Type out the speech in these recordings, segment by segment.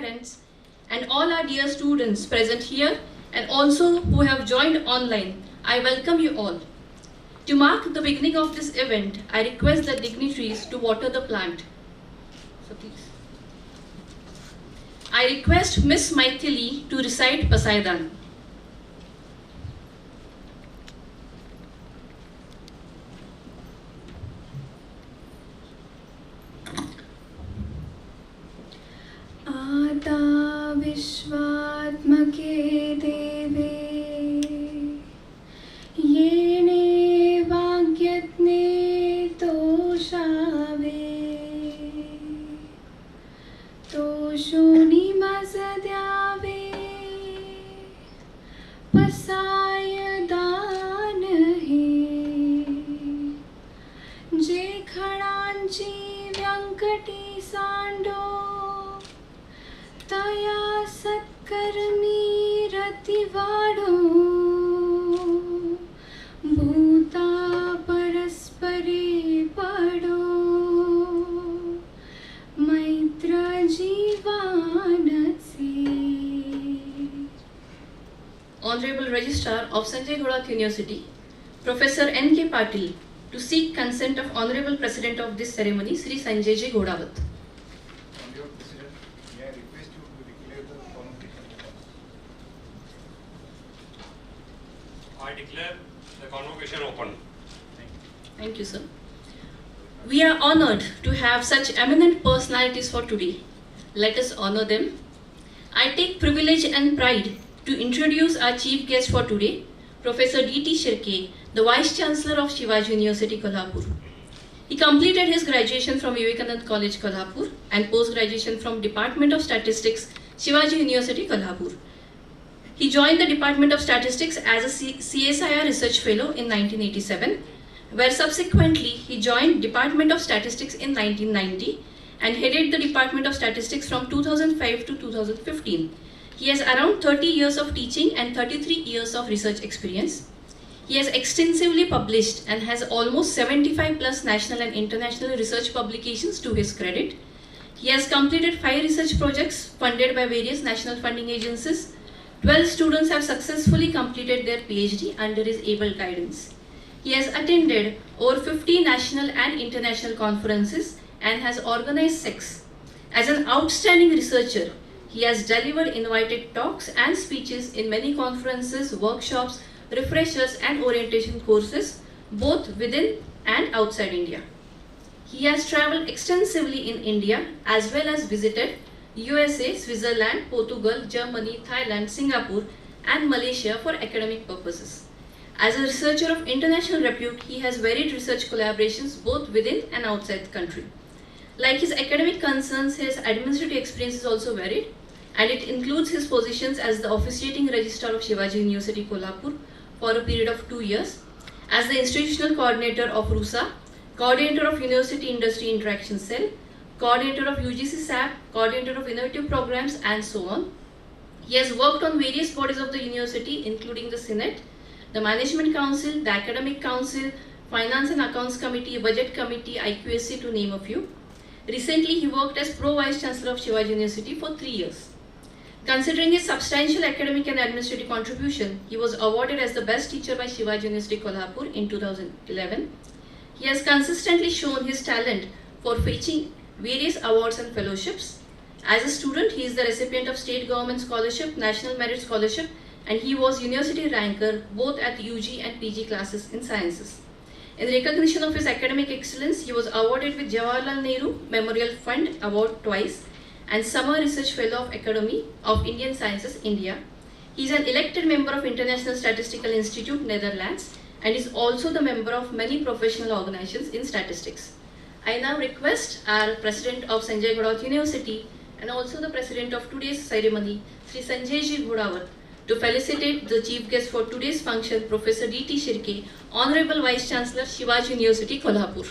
parents, and all our dear students present here and also who have joined online. I welcome you all. To mark the beginning of this event, I request the dignitaries to water the plant. So please. I request Miss Maithili to recite Pasaidan. आता विश्वात्मके देवे येने वाग्यज्ञे तोषावे तोषोनी मसद्यावे पसाय दान हे जे खडांची व्यंकटी सांडो तया सत्कर्मी रतिवाडो भूता परस्परे पडो मैत्र जीवानसे. Honorable Registrar of SANJAY University, Professor N.K. Patil, to seek consent of Honorable President of this ceremony, Sri Sanjay Ji GHODAWAT. Honorable President, may I request you to declare the convocation open? I declare the convocation open. Thank you, sir. We are honored to have such eminent personalities for today. Let us honor them. I take privilege and pride to introduce our chief guest for today, Professor D.T. Shirke, the Vice Chancellor of Shivaji University, Kolhapur. He completed his graduation from Vivekanand College, Kolhapur, and post-graduation from Department of Statistics, Shivaji University, Kolhapur. He joined the Department of Statistics as a CSIR Research Fellow in 1987, where subsequently he joined Department of Statistics in 1990 and headed the Department of Statistics from 2005 to 2015. He has around 30 years of teaching and 33 years of research experience. He has extensively published and has almost 75 plus national and international research publications to his credit. He has completed 5 research projects funded by various national funding agencies. 12 students have successfully completed their PhD under his able guidance. He has attended over 50 national and international conferences and has organized 6. As an outstanding researcher, he has delivered invited talks and speeches in many conferences, workshops, refreshers and orientation courses, both within and outside India. He has traveled extensively in India as well as visited USA, Switzerland, Portugal, Germany, Thailand, Singapore and Malaysia for academic purposes. As a researcher of international repute, he has varied research collaborations both within and outside the country. Like his academic concerns, his administrative experience is also varied, and it includes his positions as the officiating registrar of Shivaji University, Kolhapur for a period of 2 years, as the institutional coordinator of RUSA, coordinator of University Industry Interaction Cell, coordinator of UGC SAP, coordinator of innovative programs, and so on. He has worked on various bodies of the university, including the Senate, the Management Council, the Academic Council, Finance and Accounts Committee, Budget Committee, IQSC, to name a few. Recently, he worked as Pro-Vice Chancellor of Shivaji University for 3 years. Considering his substantial academic and administrative contribution, he was awarded as the best teacher by Shivaji University, Kolhapur in 2011. He has consistently shown his talent for fetching various awards and fellowships. As a student, he is the recipient of State Government Scholarship, National Merit Scholarship, and he was university ranker both at UG and PG classes in sciences. In recognition of his academic excellence, he was awarded with Jawaharlal Nehru Memorial Fund Award twice and Summer Research Fellow of Academy of Indian Sciences, India. He is an elected member of International Statistical Institute, Netherlands, and is also the member of many professional organizations in statistics. I now request our President of SANJAY University and also the President of today's ceremony, Sri Sanjay Ji GHODAWAT, to felicitate the chief guest for today's function, Professor D.T. Shirke, Honorable Vice Chancellor, Shivaji University, Kolhapur.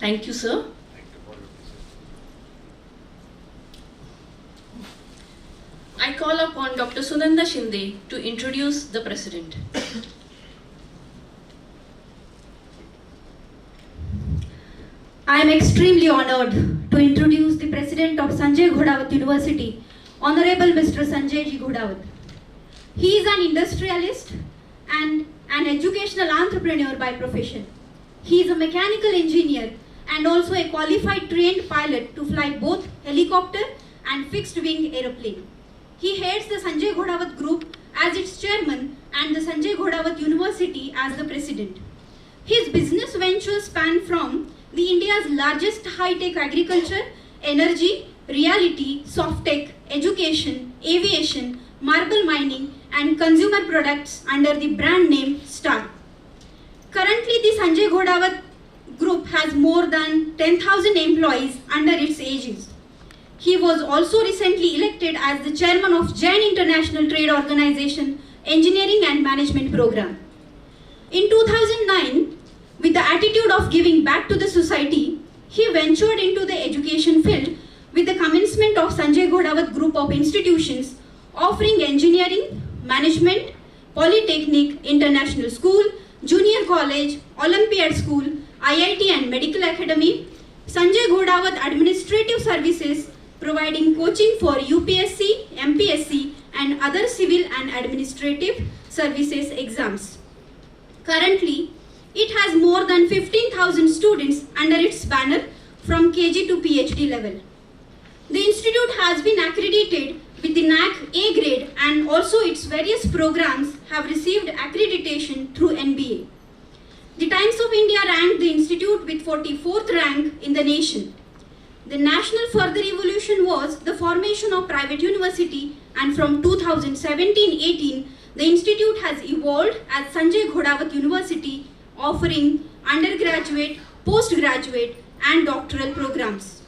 Thank you, sir. Thank you for your visit. I call upon Dr. Sunanda Shinde to introduce the President. I am extremely honored to introduce the President of Sanjay Ghodawat University, Honorable Mr. Sanjay Ji Ghodawat. He is an industrialist and an educational entrepreneur by profession. He is a mechanical engineer and also a qualified trained pilot to fly both helicopter and fixed wing aeroplane. He heads the Sanjay Ghodawat Group as its chairman and the Sanjay Ghodawat University as the president. His business ventures span from the India's largest high-tech agriculture, energy, reality, soft-tech, education, aviation, marble mining and consumer products under the brand name Star. Currently, the Sanjay Ghodawat Group has more than 10,000 employees under its aegis. He was also recently elected as the chairman of Jain International Trade Organization Engineering and Management Program. In 2009, with the attitude of giving back to the society, he ventured into the education field with the commencement of Sanjay Ghodawat Group of institutions offering engineering, management, polytechnic, international school, junior college, Olympiad school, IIT and medical academy, Sanjay Ghodawat administrative services providing coaching for UPSC, MPSC and other civil and administrative services exams. Currently, it has more than 15,000 students under its banner from KG to PhD level. The institute has been accredited with the NAC A grade and also its various programs have received accreditation through NBA. The Times of India ranked the institute with 44th rank in the nation. The national further evolution was the formation of private university, and from 2017-18, the institute has evolved as Sanjay Ghodawat University, offering undergraduate, postgraduate and doctoral programs.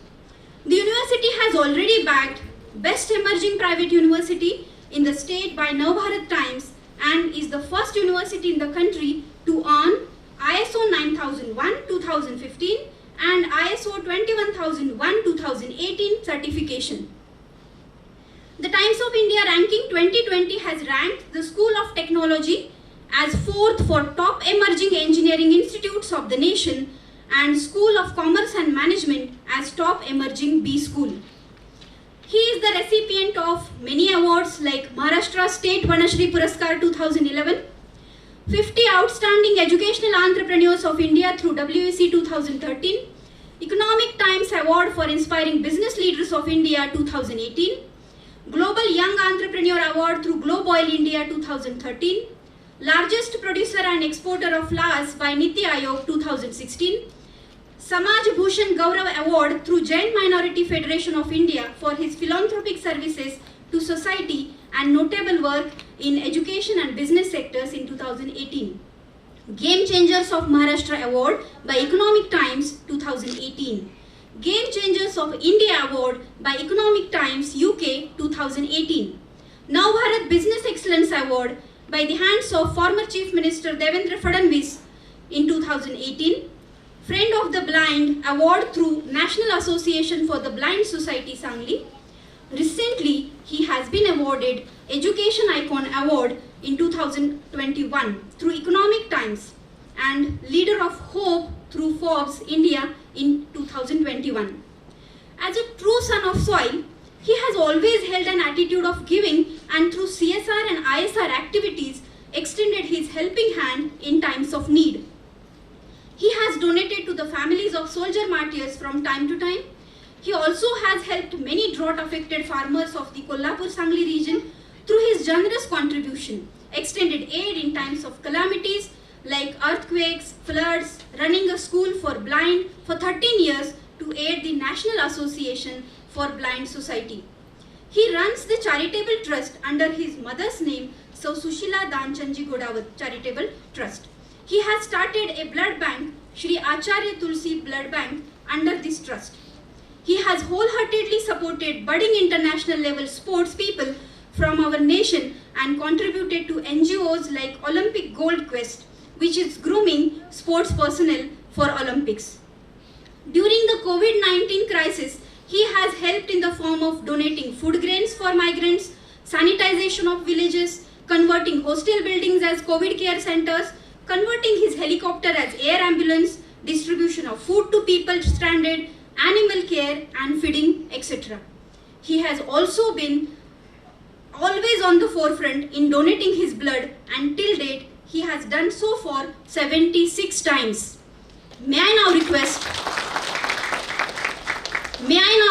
The university has already bagged Best Emerging Private University in the state by Navbharat Times and is the first university in the country to earn ISO 9001-2015 and ISO 21001-2018 certification. The Times of India ranking 2020 has ranked the School of Technology as 4th for top emerging engineering institutes of the nation and School of Commerce and Management as top emerging B school. He is the recipient of many awards like Maharashtra State Vanashri Puraskar 2011, 50 Outstanding Educational Entrepreneurs of India through WEC 2013, Economic Times Award for Inspiring Business Leaders of India 2018, Global Young Entrepreneur Award through Globe Oil India 2013, Largest Producer and Exporter of Flowers by Niti Aayog 2016, Samaj Bhushan Gaurav Award through Jain Minority Federation of India for his philanthropic services to society and notable work in education and business sectors in 2018. Game Changers of Maharashtra Award by Economic Times 2018. Game Changers of India Award by Economic Times UK 2018. Now Bharat Business Excellence Award by the hands of former Chief Minister Devendra Fadnavis in 2018. Friend of the Blind Award through National Association for the Blind Society Sangli. Recently, he has been awarded Education Icon Award in 2021 through Economic Times and Leader of Hope through Forbes India in 2021. As a true son of soil, he has always held an attitude of giving and through CSR and ISR activities extended his helping hand in times of need. He has donated to the families of soldier martyrs from time to time. He also has helped many drought-affected farmers of the Kolhapur Sangli region through his generous contribution, extended aid in times of calamities like earthquakes, floods, running a school for blind for 13 years to aid the National Association for Blind Society. He runs the charitable trust under his mother's name, So Sushila Danchandji Ghodawat Charitable Trust. He has started a blood bank, Shri Acharya Tulsi Blood Bank, under this trust. He has wholeheartedly supported budding international level sports people from our nation and contributed to NGOs like Olympic Gold Quest, which is grooming sports personnel for Olympics. During the COVID-19 crisis, he has helped in the form of donating food grains for migrants, sanitization of villages, converting hostel buildings as COVID care centers, converting his helicopter as air ambulance, distribution of food to people stranded, animal care and feeding, etc. He has also been always on the forefront in donating his blood, and till date he has done so for 76 times. May I now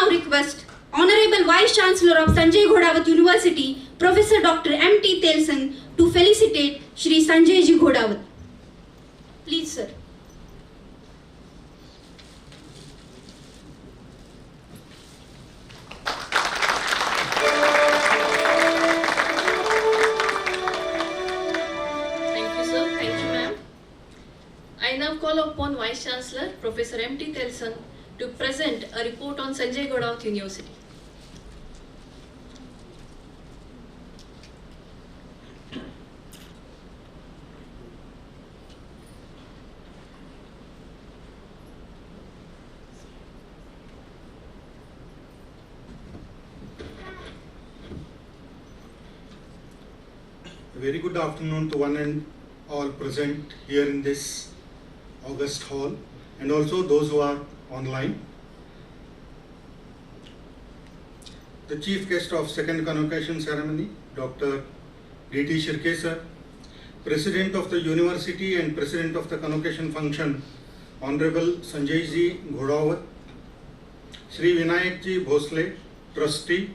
request Honorable Vice Chancellor of Sanjay Ghodawat University, Professor Dr. M.T. Telson, to felicitate Shri Sanjay Ji Ghodawat. Please, sir. Thank you, sir. Thank you, ma'am. I now call upon Vice Chancellor, Professor M.T. Telson, to present a report on Sanjay Ghodawat University. A very good afternoon to one and all present here in this August hall, and also those who are online. The chief guest of second convocation ceremony, Dr. D.T. Shirke sir, President of the University and President of the convocation function, Honorable Sanjay Ji Ghodawat, Shri Vinayak Ji Bhosle, Trustee,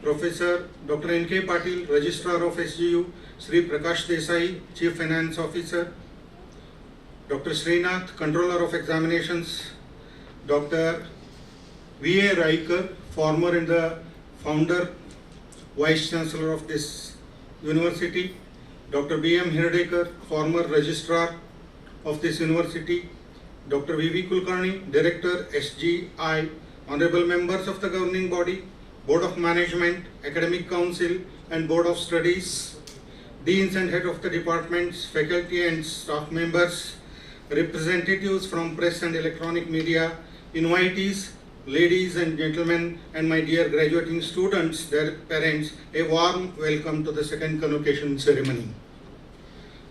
Professor Dr. N.K. Patil, Registrar of SGU, Shri Prakash Desai, Chief Finance Officer, Dr. Srinath, Controller of Examinations, Dr. V.A. Raikar, former and the founder, Vice Chancellor of this university, Dr. B.M. Hirdekar, former Registrar of this university, Dr. V.V. Kulkarni, Director, SGI, Honorable Members of the Governing Body, Board of Management, Academic Council and Board of Studies, Deans and Head of the Departments, Faculty and Staff Members, representatives from press and electronic media, invitees, ladies and gentlemen, and my dear graduating students, their parents, a warm welcome to the second convocation ceremony.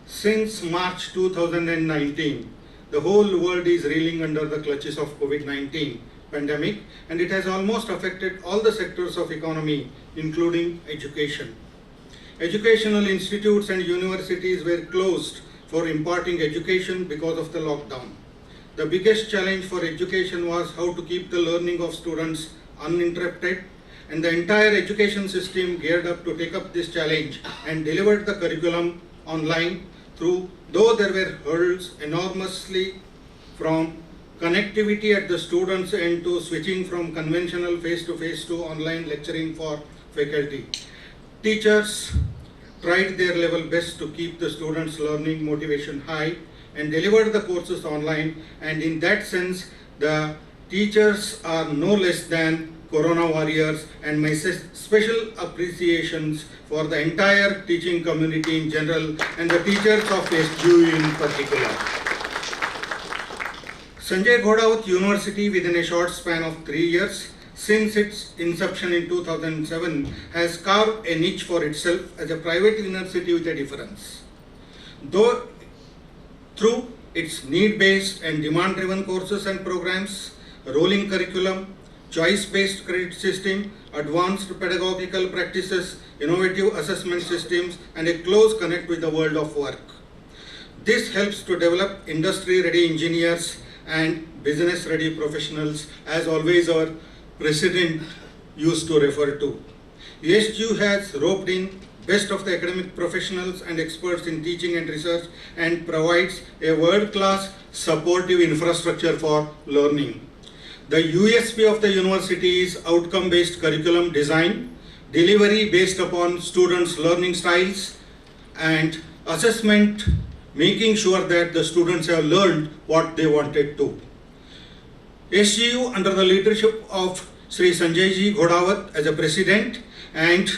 Since March 2019, the whole world is reeling under the clutches of COVID-19 pandemic, and it has almost affected all the sectors of economy, including education. Educational institutes and universities were closed for imparting education because of the lockdown. The biggest challenge for education was how to keep the learning of students uninterrupted, and the entire education system geared up to take up this challenge and delivered the curriculum online though there were hurdles enormously from connectivity at the students' end to switching from conventional face-to-face to online lecturing for faculty. Teachers tried their level best to keep the students' learning motivation high and delivered the courses online, and in that sense the teachers are no less than Corona warriors, and my special appreciations for the entire teaching community in general and the teachers of SGU in particular. Sanjay Ghodawat University, within a short span of 3 years since its inception in 2007, has carved a niche for itself as a private university with a difference. Though through its need-based and demand-driven courses and programs, rolling curriculum, choice-based credit system, advanced pedagogical practices, innovative assessment systems, and a close connect with the world of work. This helps to develop industry-ready engineers and business-ready professionals, as always our president used to refer to. SGU has roped in best of the academic professionals and experts in teaching and research and provides a world-class supportive infrastructure for learning. The USP of the university is outcome-based curriculum design, delivery based upon students' learning styles, and assessment, making sure that the students have learned what they wanted to. SGU, under the leadership of Sri Sanjay Ji Ghodawat as a president, and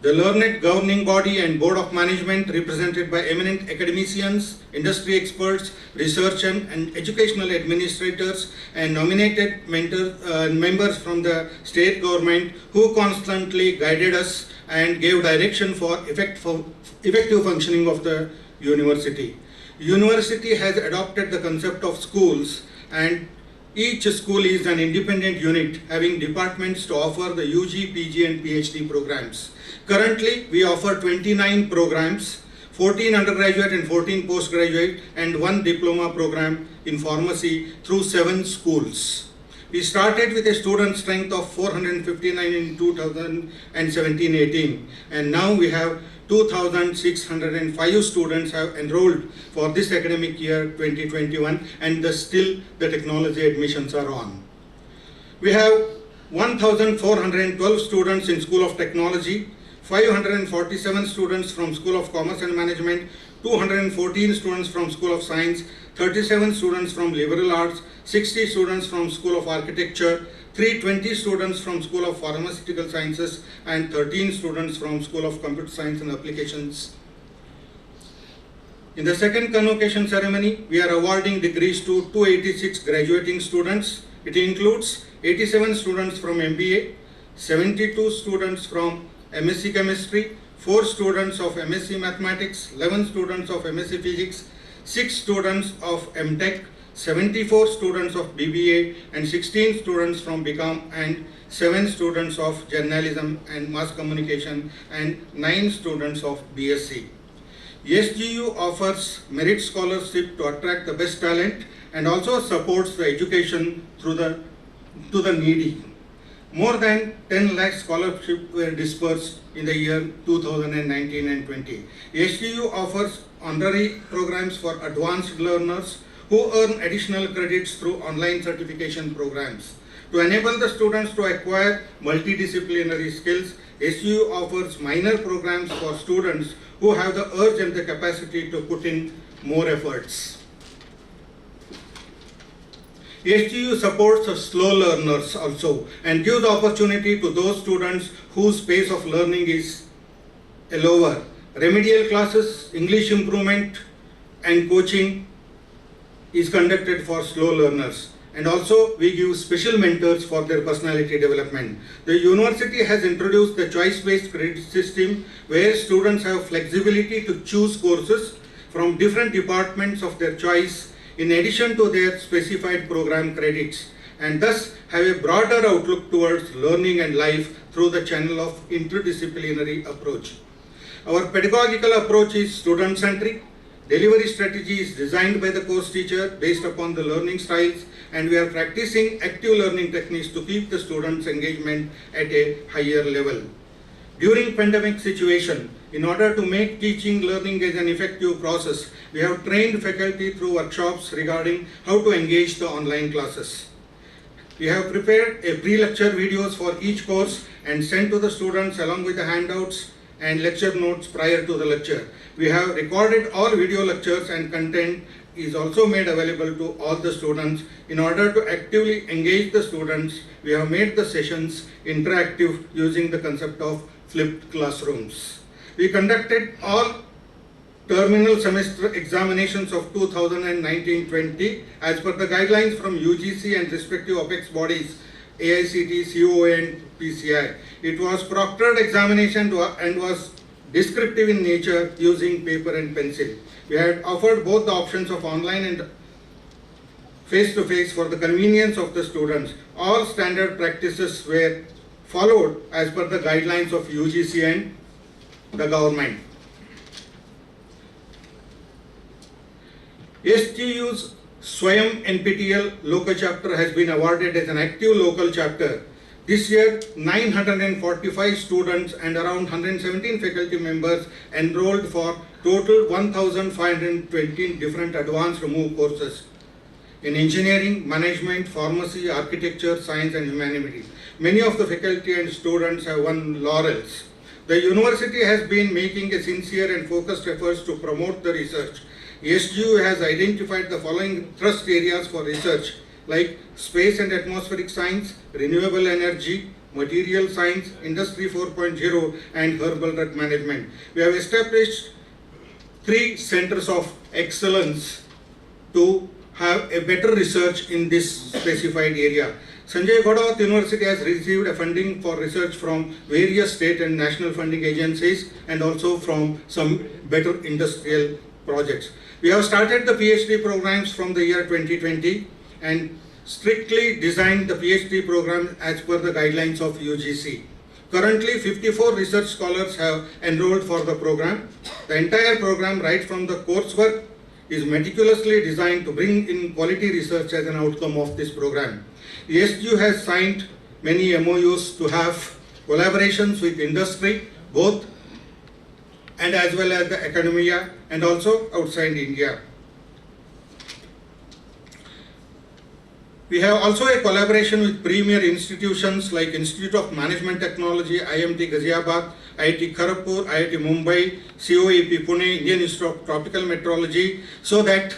The learned governing body and board of management, represented by eminent academicians, industry experts, research and educational administrators, and nominated members from the state government, who constantly guided us and gave direction for effective functioning of the university. University has adopted the concept of schools, and each school is an independent unit having departments to offer the UG, PG and PhD programs. Currently, we offer 29 programs, 14 undergraduate and 14 postgraduate, and 1 diploma program in pharmacy through 7 schools. We started with a student strength of 459 in 2017-18, and now we have 2,605 students have enrolled for this academic year 2021, and still the technology admissions are on. We have 1,412 students in School of Technology, 547 students from School of Commerce and Management, 214 students from School of Science, 37 students from Liberal Arts, 60 students from School of Architecture, 320 students from School of Pharmaceutical Sciences, and 13 students from School of Computer Science and Applications. In the second convocation ceremony, we are awarding degrees to 286 graduating students. It includes 87 students from MBA, 72 students from MSc Chemistry, 4 students of MSc Mathematics, 11 students of MSc Physics, 6 students of MTech, 74 students of BBA, and 16 students from BCom, and 7 students of Journalism and Mass Communication, and 9 students of BSc. SGU offers merit scholarship to attract the best talent and also supports the education to the needy. More than 10 lakh scholarships were dispersed in the year 2019 and 20. SGU offers honorary programs for advanced learners who earn additional credits through online certification programs. To enable the students to acquire multidisciplinary skills, SGU offers minor programs for students who have the urge and the capacity to put in more efforts. SGU supports the slow learners also and gives opportunity to those students whose pace of learning is lower. Remedial classes, English improvement and coaching is conducted for slow learners, and also we give special mentors for their personality development. The university has introduced the choice-based credit system where students have flexibility to choose courses from different departments of their choice in addition to their specified program credits, and thus have a broader outlook towards learning and life through the channel of interdisciplinary approach. Our pedagogical approach is student-centric. Delivery strategy is designed by the course teacher based upon the learning styles, and we are practicing active learning techniques to keep the students' engagement at a higher level. During pandemic situation, in order to make teaching learning as an effective process, we have trained faculty through workshops regarding how to engage the online classes. We have prepared a pre-lecture videos for each course and sent to the students along with the handouts and lecture notes prior to the lecture. We have recorded all video lectures, and content is also made available to all the students. In order to actively engage the students, we have made the sessions interactive using the concept of flipped classrooms. We conducted all terminal semester examinations of 2019-20 as per the guidelines from UGC and respective apex bodies, AICT, COA and PCI. It was proctored examination and was descriptive in nature using paper and pencil. We had offered both the options of online and face-to-face for the convenience of the students. All standard practices were followed as per the guidelines of UGC and the government. SGU's Swayam NPTEL local chapter has been awarded as an active local chapter. This year, 945 students and around 117 faculty members enrolled for total 1,520 different advanced MOOC courses in engineering, management, pharmacy, architecture, science and humanities. Many of the faculty and students have won laurels. The university has been making a sincere and focused efforts to promote the research. SGU has identified the following thrust areas for research like space and atmospheric science, renewable energy, material science, industry 4.0 and herbal drug management. We have established 3 centers of excellence to have a better research in this specified area. SANJAY GHODAWAT University has received a funding for research from various state and national funding agencies and also from some better industrial projects. We have started the PhD programs from the year 2020 and strictly designed the PhD program as per the guidelines of UGC. Currently, 54 research scholars have enrolled for the program. The entire program, right from the coursework, is meticulously designed to bring in quality research as an outcome of this program. The SGU has signed many MOUs to have collaborations with industry, both and as well as the academia and also outside India. We have also a collaboration with premier institutions like Institute of Management Technology, IMT Ghaziabad, IIT Kharagpur, IIT Mumbai, COEP Pune, Indian Institute of Tropical Meteorology, so that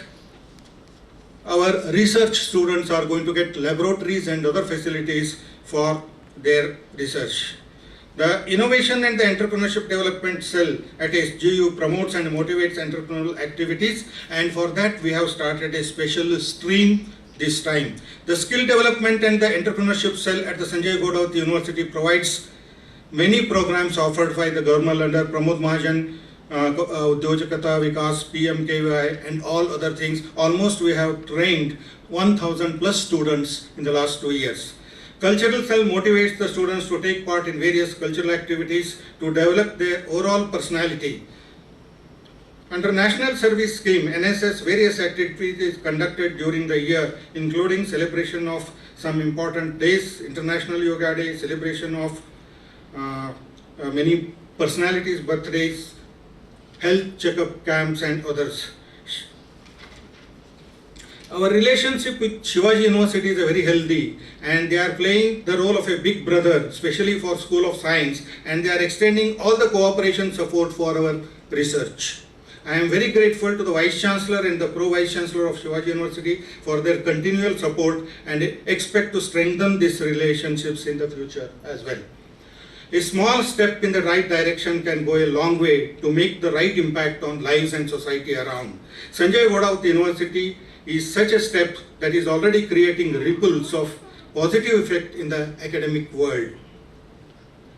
our research students are going to get laboratories and other facilities for their research. The Innovation and the Entrepreneurship Development Cell at SGU promotes and motivates entrepreneurial activities, and for that we have started a special stream this time. The Skill Development and the Entrepreneurship Cell at the SANJAY GHODAWAT University provides many programs offered by the government under Pramod Mahajan, Udyojakata Vikas, PMKY and all other things. Almost we have trained 1000 plus students in the last 2 years. Cultural Cell motivates the students to take part in various cultural activities to develop their overall personality. Under National Service Scheme, NSS, various activities conducted during the year, including celebration of some important days, International Yoga Day, celebration of many personalities' birthdays, health checkup camps and others. Our relationship with Shivaji University is very healthy, and they are playing the role of a big brother, especially for School of Science, and they are extending all the cooperation support for our research. I am very grateful to the Vice Chancellor and the Pro-Vice Chancellor of Shivaji University for their continual support, and expect to strengthen these relationships in the future as well. A small step in the right direction can go a long way to make the right impact on lives and society around. SANJAY GHODAWAT University is such a step that is already creating ripples of positive effect in the academic world.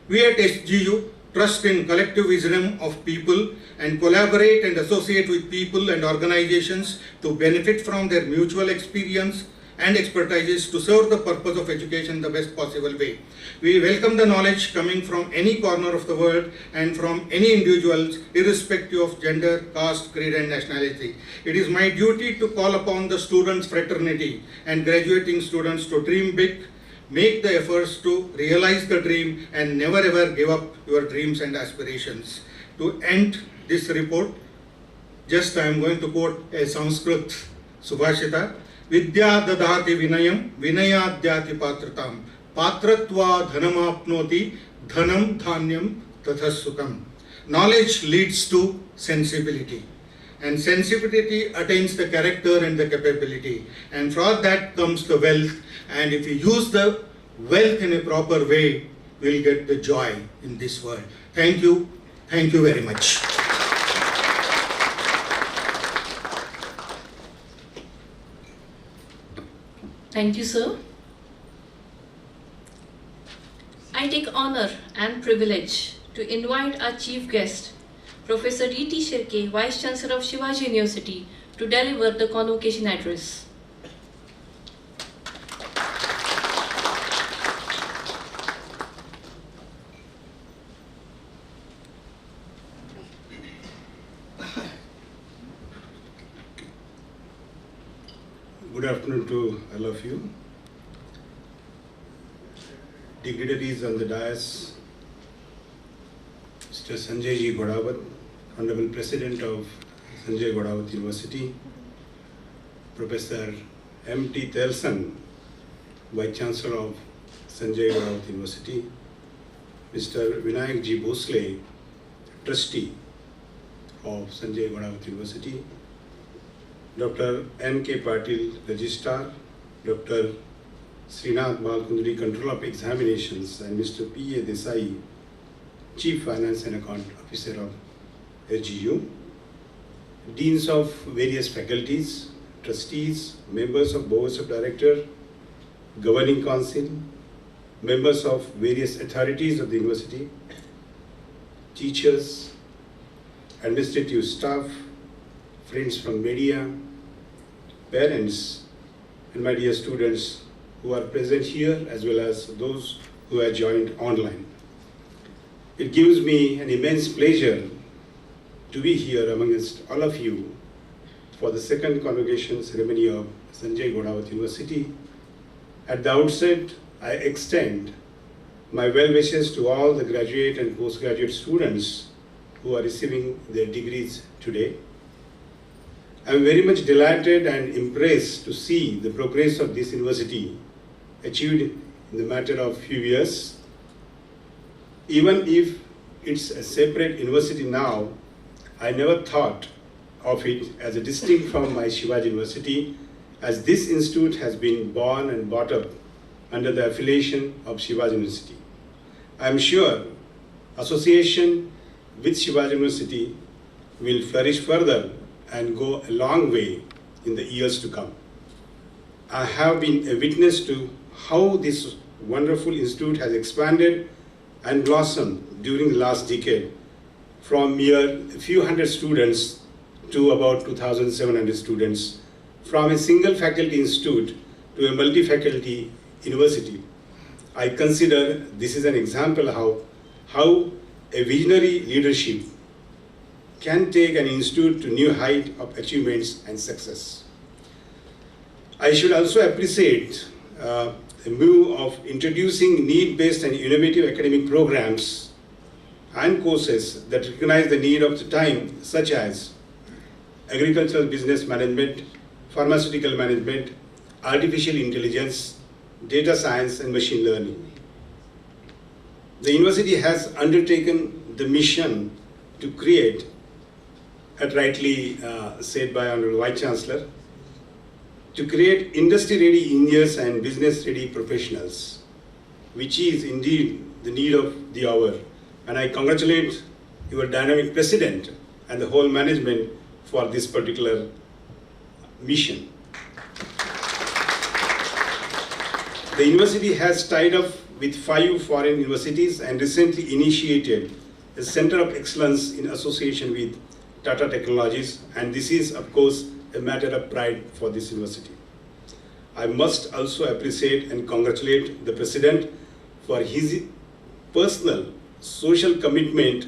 We at SGU trust in collective wisdom of people and collaborate and associate with people and organizations to benefit from their mutual experience and expertise to serve the purpose of education in the best possible way. We welcome the knowledge coming from any corner of the world and from any individuals, irrespective of gender, caste, creed and nationality. It is my duty to call upon the students' fraternity and graduating students to dream big, make the efforts to realize the dream and never ever give up your dreams and aspirations. To end this report, just I am going to quote a Sanskrit Subhashita. Vidya dadhati vinayam, vinayadyati patratam, patratva dhanamapnoti, dhanam dhanyam tathasukam. Knowledge leads to sensibility, and sensibility attains the character and the capability, and for that comes the wealth, and if you use the wealth in a proper way, we will get the joy in this world. Thank you very much. Thank you, sir. I take honor and privilege to invite our chief guest, Professor D.T. Shirke, Vice Chancellor of Shivaji University, to deliver the convocation address. Good afternoon to all of you. Dignitaries on the dais, Mr. Sanjay Ji GHODAWAT, Honorable President of SANJAY GHODAWAT University, Professor M.T. Telson, Vice Chancellor of SANJAY GHODAWAT University, Mr. Vinayak Ji Bhosle, Trustee of SANJAY GHODAWAT University, Dr. M.K. Patil, Registrar, Dr. Srinath Balkundri, Control of Examinations, and Mr. P. A. Desai, Chief Finance and Account Officer of SGU, Deans of various faculties, trustees, members of boards of directors, governing council, members of various authorities of the university, teachers, administrative staff, friends from media, parents, and my dear students who are present here as well as those who have joined online. It gives me an immense pleasure to be here amongst all of you for the second convocation ceremony of SANJAY GHODAWAT University. At the outset, I extend my well wishes to all the graduate and postgraduate students who are receiving their degrees today. I am very much delighted and impressed to see the progress of this university achieved in the matter of few years. Even if it's a separate university now, I never thought of it as a distinct from my Shivaji University, as this institute has been born and brought up under the affiliation of Shivaji University. I am sure association with Shivaji University will flourish further and go a long way in the years to come. I have been a witness to how this wonderful institute has expanded and blossomed during the last decade, from mere a few hundred students to about 2,700 students, from a single faculty institute to a multi-faculty university. I consider this is an example of how a visionary leadership can take an institute to new height of achievements and success. I should also appreciate the move of introducing need-based and innovative academic programs and courses that recognize the need of the time, such as agricultural business management, pharmaceutical management, artificial intelligence, data science, and machine learning. The university has undertaken the mission to create, as rightly said by Honorable Vice Chancellor, to create industry-ready engineers and business-ready professionals, which is indeed the need of the hour. And I congratulate your dynamic president and the whole management for this particular mission. The university has tied up with 5 foreign universities and recently initiated a Center of Excellence in association with Tata Technologies, and this is, of course, a matter of pride for this university. I must also appreciate and congratulate the President for his personal social commitment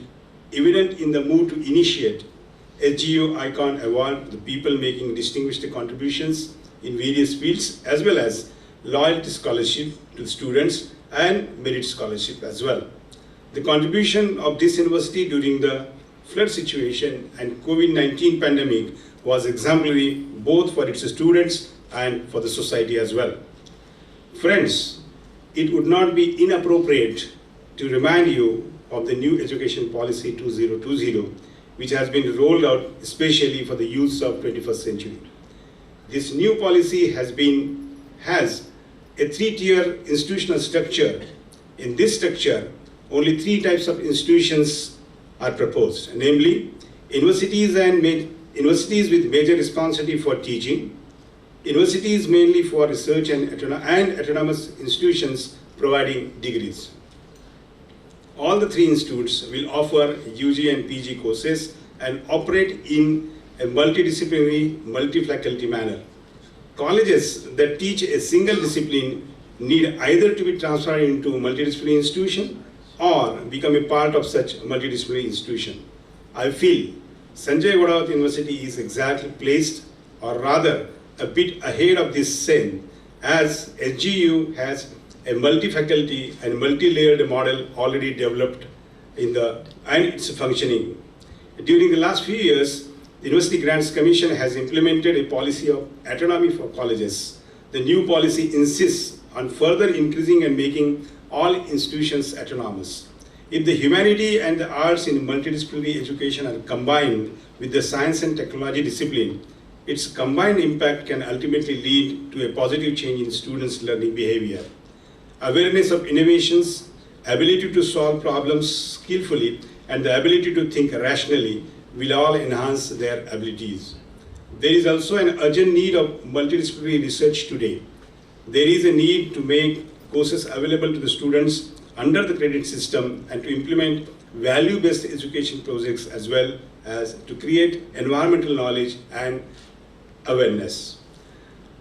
evident in the move to initiate SGU Icon Award, the people making distinguished contributions in various fields, as well as loyalty scholarship to the students and merit scholarship as well. The contribution of this university during the flood situation and COVID-19 pandemic was exemplary both for its students and for the society as well. Friends, it would not be inappropriate to remind you of the new education policy 2020, which has been rolled out especially for the youths of 21st century. This new policy has a 3-tier institutional structure. In this structure, only 3 types of institutions are proposed, namely universities with major responsibility for teaching, universities mainly for research, and autonomous institutions providing degrees. All the 3 institutes will offer UG and PG courses and operate in a multidisciplinary, multi-faculty manner. Colleges that teach a single discipline need either to be transferred into a multidisciplinary institution or become a part of such multidisciplinary institution. I feel SANJAY GHODAWAT University is exactly placed, or rather a bit ahead of this same, as SGU has a multi-faculty and multi-layered model already developed and it's functioning. During the last few years, the University Grants Commission has implemented a policy of autonomy for colleges. The new policy insists on further increasing and making all institutions autonomous. If the humanity and the arts in multidisciplinary education are combined with the science and technology discipline, its combined impact can ultimately lead to a positive change in students' learning behavior. Awareness of innovations, ability to solve problems skillfully, and the ability to think rationally will all enhance their abilities. There is also an urgent need of multidisciplinary research today. There is a need to make courses available to the students under the credit system and to implement value-based education projects as well as to create environmental knowledge and awareness.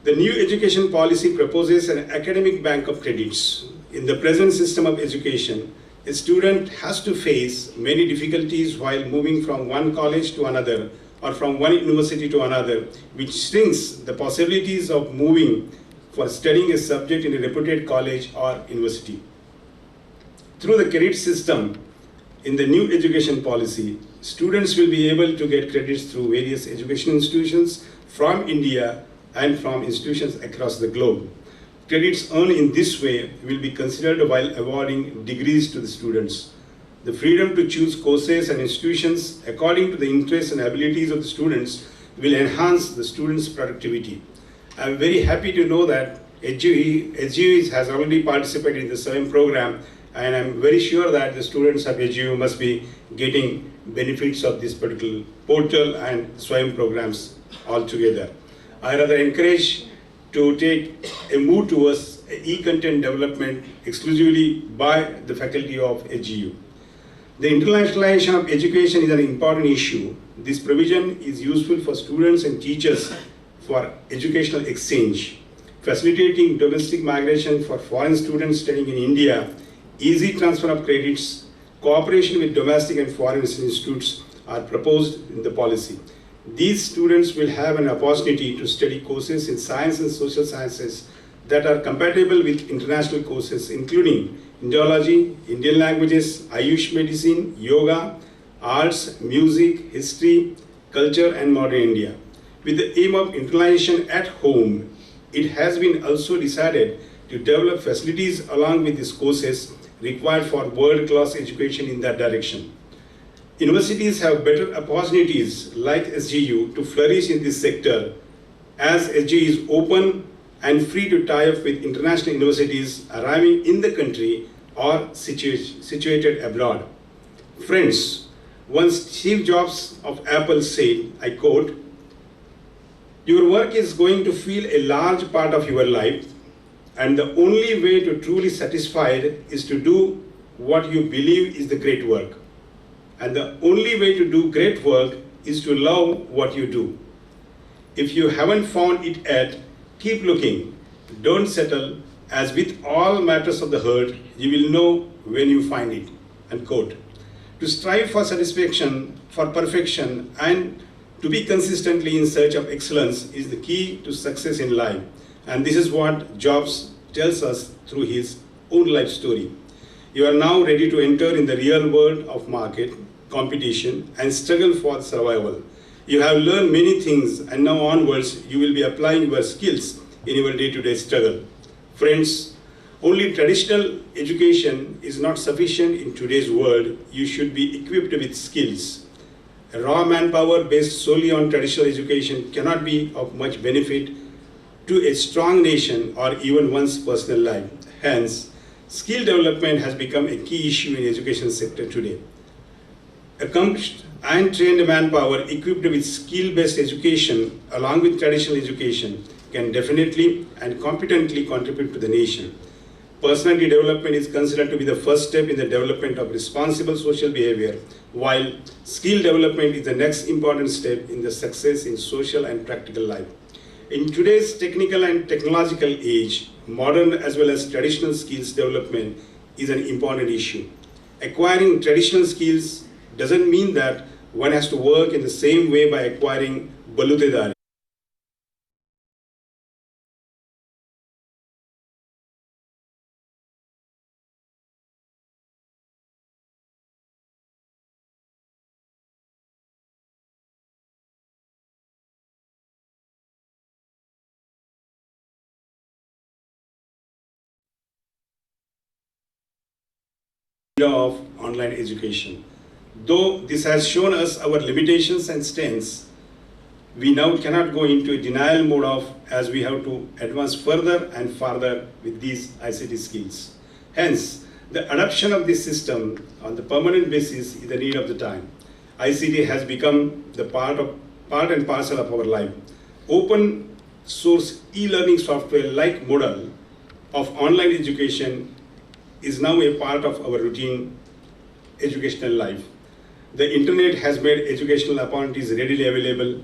The new education policy proposes an academic bank of credits. In the present system of education, a student has to face many difficulties while moving from one college to another or from one university to another, which shrinks the possibilities of moving for studying a subject in a reputed college or university. Through the credit system in the new education policy, students will be able to get credits through various education institutions from India and from institutions across the globe. Credits earned in this way will be considered while awarding degrees to the students. The freedom to choose courses and institutions according to the interests and abilities of the students will enhance the students' productivity. I am very happy to know that SGU has already participated in the SWAYAM program, and I am very sure that the students of SGU must be getting benefits of this particular portal and SWAYAM programs altogether. I rather encourage to take a move towards e-content development exclusively by the faculty of SGU. The internationalization of education is an important issue. This provision is useful for students and teachers for educational exchange, facilitating domestic migration for foreign students studying in India, easy transfer of credits, cooperation with domestic and foreign institutes are proposed in the policy. These students will have an opportunity to study courses in science and social sciences that are compatible with international courses, including Indology, Indian languages, Ayush medicine, yoga, arts, music, history, culture, and modern India. With the aim of internalization at home, it has been also decided to develop facilities along with these courses required for world-class education in that direction. Universities have better opportunities like SGU to flourish in this sector as SGU is open and free to tie up with international universities arriving in the country or situated abroad. Friends, once Steve Jobs of Apple said, I quote, "Your work is going to feel a large part of your life, and the only way to truly satisfy it is to do what you believe is the great work. And the only way to do great work is to love what you do. If you haven't found it yet, keep looking. Don't settle, as with all matters of the heart, you will know when you find it." Unquote. To strive for satisfaction, for perfection, and to be consistently in search of excellence is the key to success in life. And this is what Jobs tells us through his own life story. You are now ready to enter in the real world of market, competition, and struggle for survival. You have learned many things, and now onwards you will be applying your skills in your day-to-day struggle. Friends, only traditional education is not sufficient in today's world. You should be equipped with skills. A raw manpower based solely on traditional education cannot be of much benefit to a strong nation or even one's personal life. Hence, skill development has become a key issue in education sector today. Accomplished and trained manpower equipped with skill-based education along with traditional education can definitely and competently contribute to the nation. Personality development is considered to be the first step in the development of responsible social behavior, while skill development is the next important step in the success in social and practical life. In today's technical and technological age, modern as well as traditional skills development is an important issue. Acquiring traditional skills doesn't mean that one has to work in the same way by acquiring balutedari. Of online education. Though this has shown us our limitations and strengths, we now cannot go into a denial mode as we have to advance further and farther with these ICT skills. Hence, the adoption of this system on the permanent basis is the need of the time. ICT has become the part and parcel of our life. Open source e-learning software like model of online education is now a part of our routine educational life. The internet has made educational opportunities readily available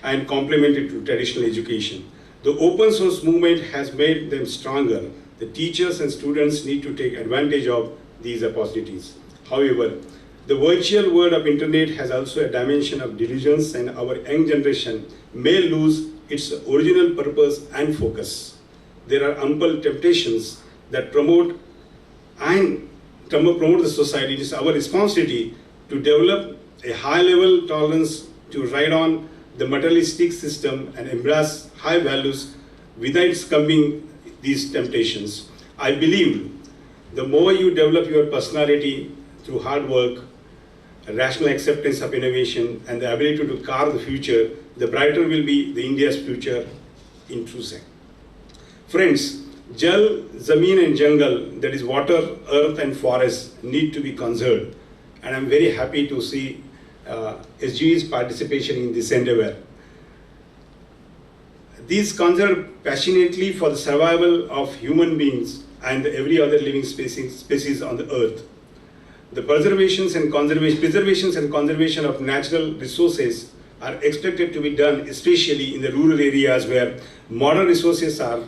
and complemented to traditional education. The open source movement has made them stronger. The teachers and students need to take advantage of these opportunities. However, the virtual world of internet has also a dimension of diligence, and our young generation may lose its original purpose and focus. There are ample temptations that promote the society. It is our responsibility to develop a high-level tolerance to ride on the materialistic system and embrace high values without succumbing these temptations. I believe the more you develop your personality through hard work, rational acceptance of innovation, and the ability to carve the future, the brighter will be the India's future in true sense. Friends, Jal, Zameen and Jungle, that is water, earth and forest, need to be conserved. And I'm very happy to see SGE's participation in this endeavor. These conserve passionately for the survival of human beings and every other living species on the earth. The preservations and conservation of natural resources are expected to be done, especially in the rural areas where modern resources are.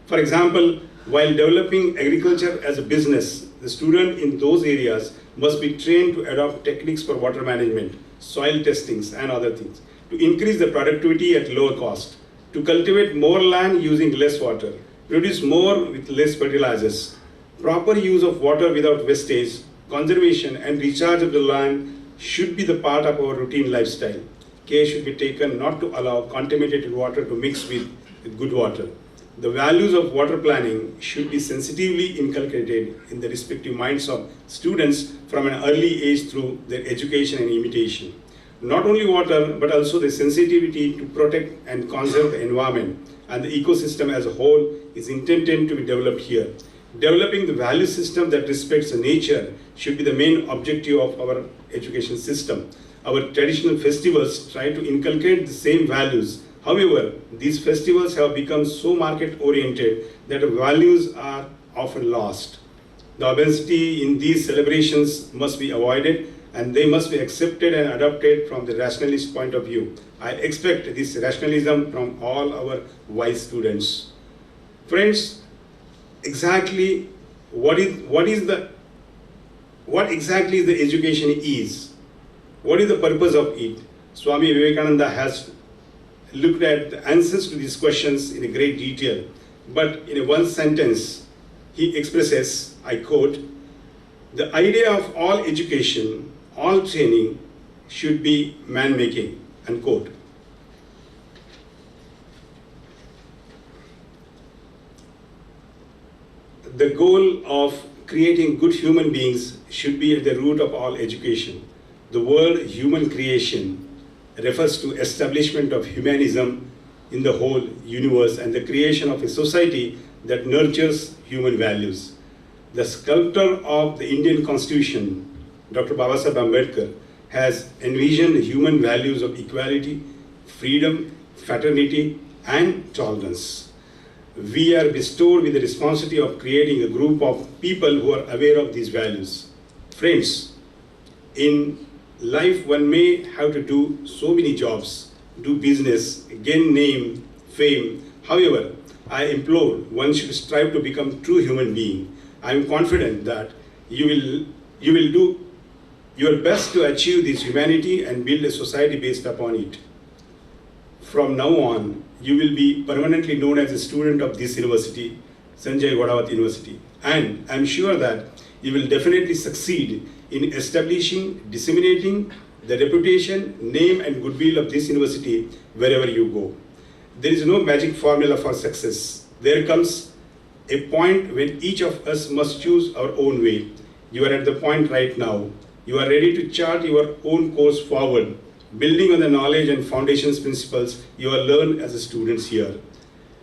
For example, while developing agriculture as a business, the student in those areas must be trained to adopt techniques for water management, soil testings and other things, to increase the productivity at lower cost, to cultivate more land using less water, produce more with less fertilizers. Proper use of water without wastage, conservation and recharge of the land should be the part of our routine lifestyle. Care should be taken not to allow contaminated water to mix with good water. The values of water planning should be sensitively inculcated in the respective minds of students from an early age through their education and imitation. Not only water, but also the sensitivity to protect and conserve the environment and the ecosystem as a whole is intended to be developed here. Developing the value system that respects the nature should be the main objective of our education system. Our traditional festivals try to inculcate the same values. However, these festivals have become so market-oriented that the values are often lost. The obscenity in these celebrations must be avoided and they must be accepted and adopted from the rationalist point of view. I expect this rationalism from all our wise students. Friends, exactly what exactly is the education is? What is the purpose of it? Swami Vivekananda has looked at the answers to these questions in a great detail, but in a one sentence, he expresses, I quote, "The idea of all education, all training should be man-making," unquote. The goal of creating good human beings should be at the root of all education. The word human creation refers to establishment of humanism in the whole universe and the creation of a society that nurtures human values. The sculptor of the Indian Constitution, Dr. Babasaheb Ambedkar, has envisioned the human values of equality, freedom, fraternity, and tolerance. We are bestowed with the responsibility of creating a group of people who are aware of these values. Friends, in life one may have to do so many jobs, do business, gain name, fame. However, I implore one should strive to become a true human being. I am confident that you will do your best to achieve this humanity and build a society based upon it. From now on, you will be permanently known as a student of this university, SANJAY GHODAWAT University. And I am sure that you will definitely succeed in establishing, disseminating the reputation, name and goodwill of this university wherever you go. There is no magic formula for success. There comes a point when each of us must choose our own way. You are at the point right now. You are ready to chart your own course forward. building on the knowledge and foundations principles you have learned as a students here.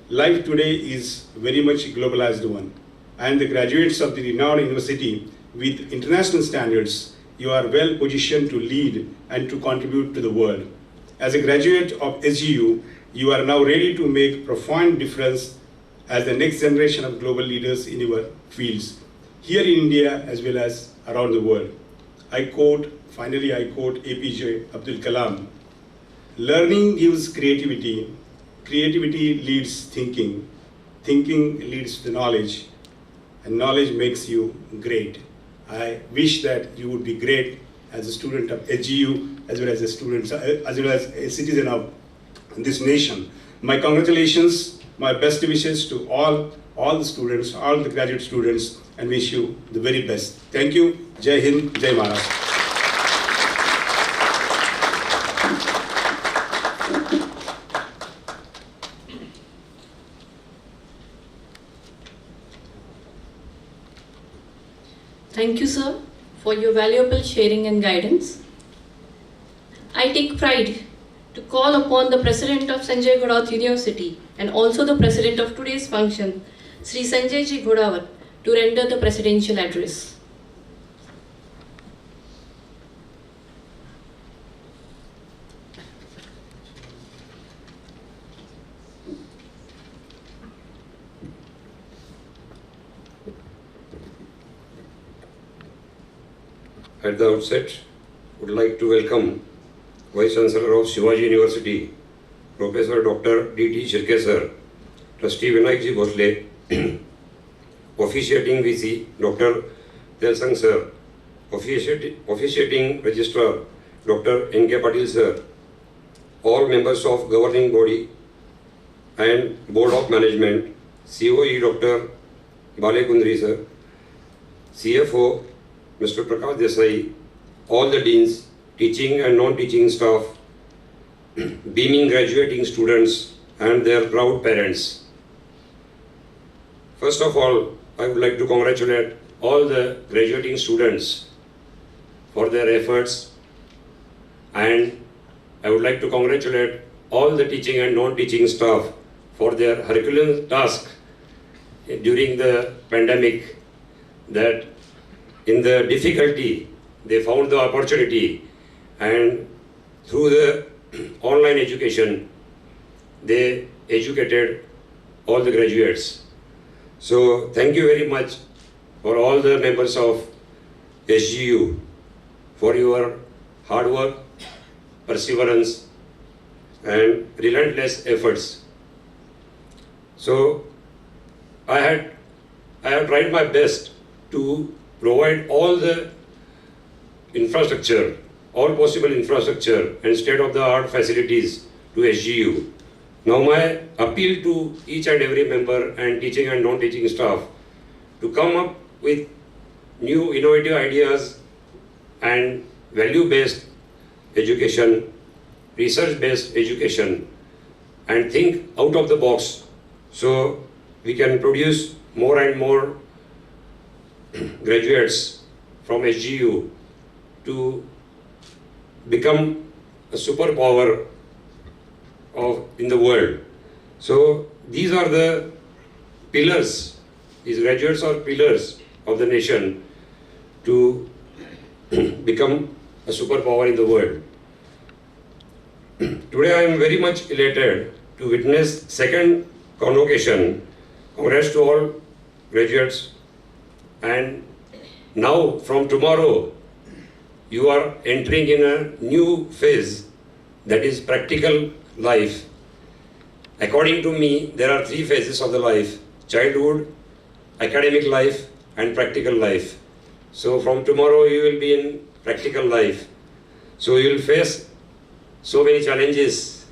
Life today is very much globalized one, and the graduates of the renowned university with international standards, you are well positioned to lead and to contribute to the world. As a graduate of SGU, you are now ready to make profound difference as the next generation of global leaders in your fields, here in India as well as around the world. Finally I quote APJ Abdul Kalam, "Learning gives creativity, creativity leads thinking, thinking leads to knowledge, and knowledge makes you great." I wish that you would be great as a student of SGU, as well as a student, as well as a citizen of this nation. My congratulations, my best wishes to all the students, all the graduate students, and wish you the very best. Thank you. Jai Hind, Jai Maharashtra. Thank you, sir, for your valuable sharing and guidance. I take pride to call upon the President of Sanjay GHODAWAT University and also the President of today's function, Sri Sanjay Ji GHODAWAT, to render the presidential address. At the outset, would like to welcome Vice Chancellor of Shivaji University, Professor Dr. D.T. Shirke sir, Trustee Vinayakji Bhosle, Officiating VC Dr. Telsang sir, Officiating Registrar Dr. N.K. Patil sir, all members of governing body and Board of Management, COE Dr. Bale Kundri sir, CFO Mr. Prakash Desai, all the deans, teaching and non-teaching staff, beaming graduating students and their proud parents. First of all, I would like to congratulate all the graduating students for their efforts, and I would like to congratulate all the teaching and non-teaching staff for their Herculean task during the pandemic, that in the difficulty they found the opportunity, and through the online education they educated all the graduates. So thank you very much for all the members of SGU for your hard work, perseverance and relentless efforts. So I have tried my best to provide all the infrastructure, all possible infrastructure and state-of-the-art facilities to SGU. Now my appeal to each and every member and teaching and non-teaching staff to come up with new innovative ideas and value-based education, research-based education, and think out of the box so we can produce more and more graduates from SGU to become a superpower in the world. So these are the pillars, these graduates are pillars of the nation to become a superpower in the world. Today I am very much elated to witness second convocation. Congrats to all graduates. And now from tomorrow you are entering in a new phase, that is practical life. According to me, there are three phases of the life: childhood, academic life and practical life. So from tomorrow you will be in practical life. So you will face so many challenges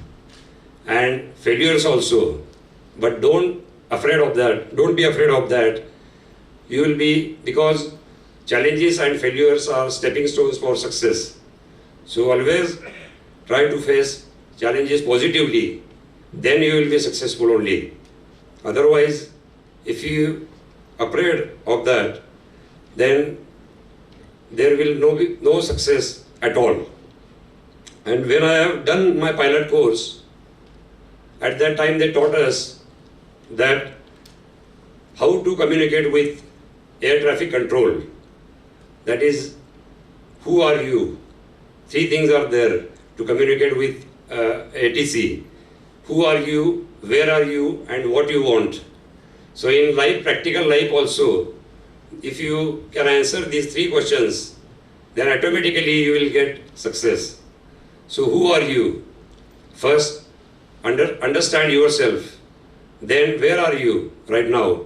and failures also. But don't be afraid of that. You will be, because challenges and failures are stepping stones for success. So always try to face challenges positively, then you will be successful only. Otherwise, if you are afraid of that, then there will be no success at all. And when I have done my pilot course, at that time they taught us that how to communicate with air traffic control. That is, who are you? 3 things are there to communicate with ATC. Who are you, where are you, and what you want. So in life, practical life also, if you can answer these 3 questions, then automatically you will get success. So who are you? First, understand yourself. Then where are you right now?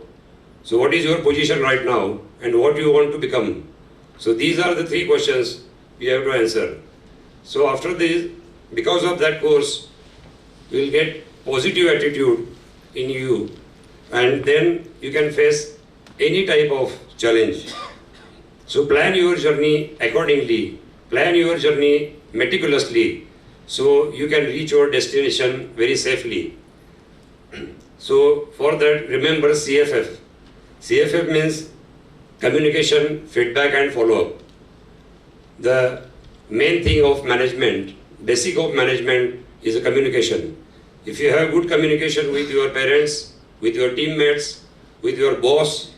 So what is your position right now and what you want to become? So these are the 3 questions you have to answer. So after this, because of that course, you will get positive attitude in you, and then you can face any type of challenge. So plan your journey accordingly, plan your journey meticulously, so you can reach your destination very safely. So for that, remember CFF. CFF means communication, feedback and follow-up. The main thing of management, basic of management is a communication. If you have good communication with your parents, with your teammates, with your boss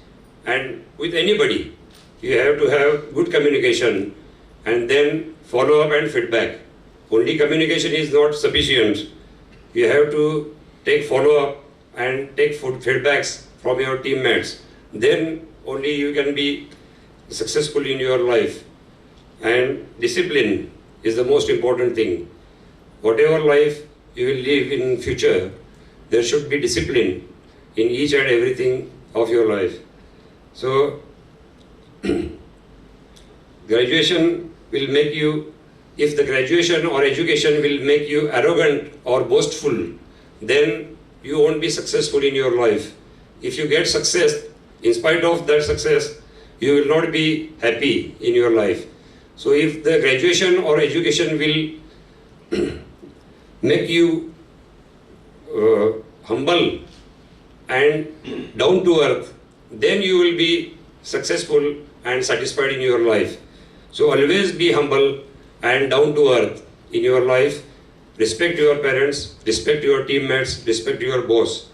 and with anybody, you have to have good communication and then follow-up and feedback. Only communication is not sufficient. You have to take follow-up and take feedbacks from your teammates. Then only you can be successful in your life. And discipline is the most important thing. Whatever life you will live in future, there should be discipline in each and everything of your life. So graduation will make you, if the graduation or education will make you arrogant or boastful, then you won't be successful in your life. If you get success, in spite of that success, you will not be happy in your life. So if the graduation or education will make you humble and down to earth, then you will be successful and satisfied in your life. So always be humble and down to earth in your life. Respect your parents, respect your teammates, respect your boss.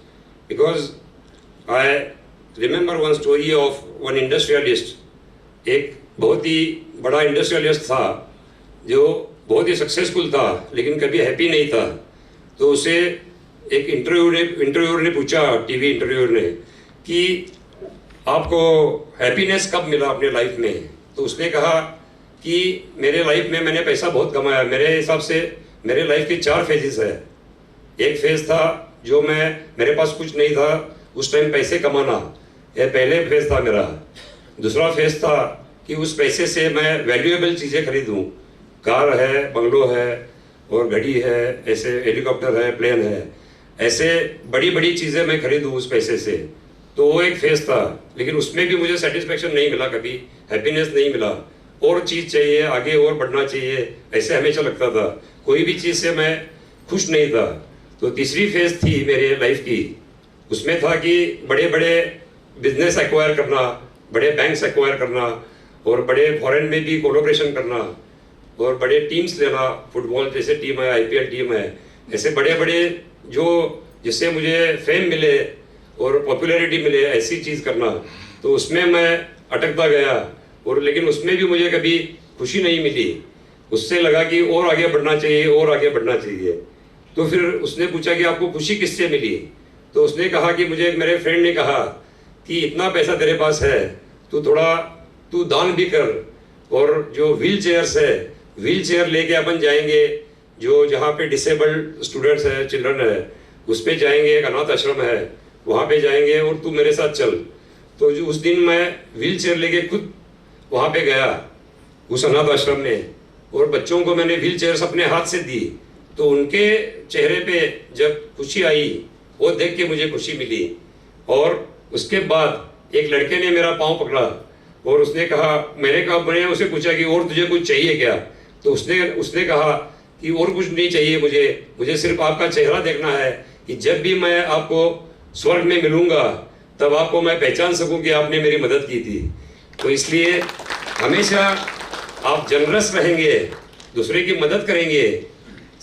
Because I remember one story of one industrialist. एक बहुत ही बड़ा industrialist था जो बहुत ही successful था लेकिन कभी happy नहीं था. तो उसे एक इंटरव्यूअर ने पूछा, टीवी इंटरव्यूअर ने, कि आपको हैप्पीनेस कब मिला अपने लाइफ में. तो उसने कहा कि मेरे लाइफ में मैंने पैसा बहुत कमाया. मेरे हिसाब से मेरे लाइफ के 4 फेजेस है. एक फेज था जो मेरे पास कुछ नहीं था, उस टाइम पैसे कमाना, यह पहले फेज था मेरा. दूसरा फेज था कि उस पैसे से मैं वैल्यूएबल चीज़ें खरीदूं. कार है, बंगलो है और घड़ी है, ऐसे हेलीकॉप्टर है, प्लेन है, ऐसे बड़ी बड़ी चीज़ें मैं खरीदूं उस पैसे से. तो वो एक फेज था, लेकिन उसमें भी मुझे सेटिस्फेक्शन नहीं मिला, कभी हैप्पीनेस नहीं मिला. और चीज़ चाहिए, आगे और बढ़ना चाहिए, ऐसे हमेशा लगता था. कोई भी चीज़ से मैं खुश नहीं था. तो तीसरी फेज थी मेरे लाइफ की, उसमें था कि बड़े बड़े बिजनेस एक्वायर करना, बड़े बैंक्स एक्वायर करना और बड़े फॉरेन में भी कोलैबोरेशन करना और बड़े टीम्स लेना. फुटबॉल जैसे टीम है, IPL टीम है, ऐसे बड़े बड़े जो जिससे मुझे फेम मिले और पॉपुलैरिटी मिले, ऐसी चीज़ करना. तो उसमें मैं अटकता गया और लेकिन उसमें भी मुझे कभी खुशी नहीं मिली. उससे लगा कि और आगे बढ़ना चाहिए, और आगे बढ़ना चाहिए. तो फिर उसने पूछा कि आपको खुशी किससे मिली. तो उसने कहा कि मुझे मेरे फ्रेंड ने कहा कि इतना पैसा तेरे पास है, तू दान भी कर, और जो व्हील चेयर्स है, व्हील चेयर लेके अपन जाएंगे, जो जहाँ पे डिसेबल्ड स्टूडेंट्स है, चिल्ड्रन है, उस पे जाएंगे. एक अनाथ आश्रम है, वहाँ पे जाएंगे और तू मेरे साथ चल. तो जो उस दिन मैं व्हील चेयर लेके खुद वहाँ पे गया उस अनाथ आश्रम में, और बच्चों को मैंने व्हील चेयर्स अपने हाथ से दी. तो उनके चेहरे पे जब खुशी आई, वो देख के मुझे खुशी मिली. और उसके बाद एक लड़के ने मेरा पाँव पकड़ा और उसने कहा, मैंने उसे पूछा कि और तुझे कुछ चाहिए क्या. तो उसने कहा कि और कुछ नहीं चाहिए मुझे सिर्फ आपका चेहरा देखना है, कि जब भी मैं आपको स्वर्ग में मिलूंगा तब आपको मैं पहचान सकूं कि आपने मेरी मदद की थी. तो इसलिए हमेशा आप जनरस रहेंगे, दूसरे की मदद करेंगे,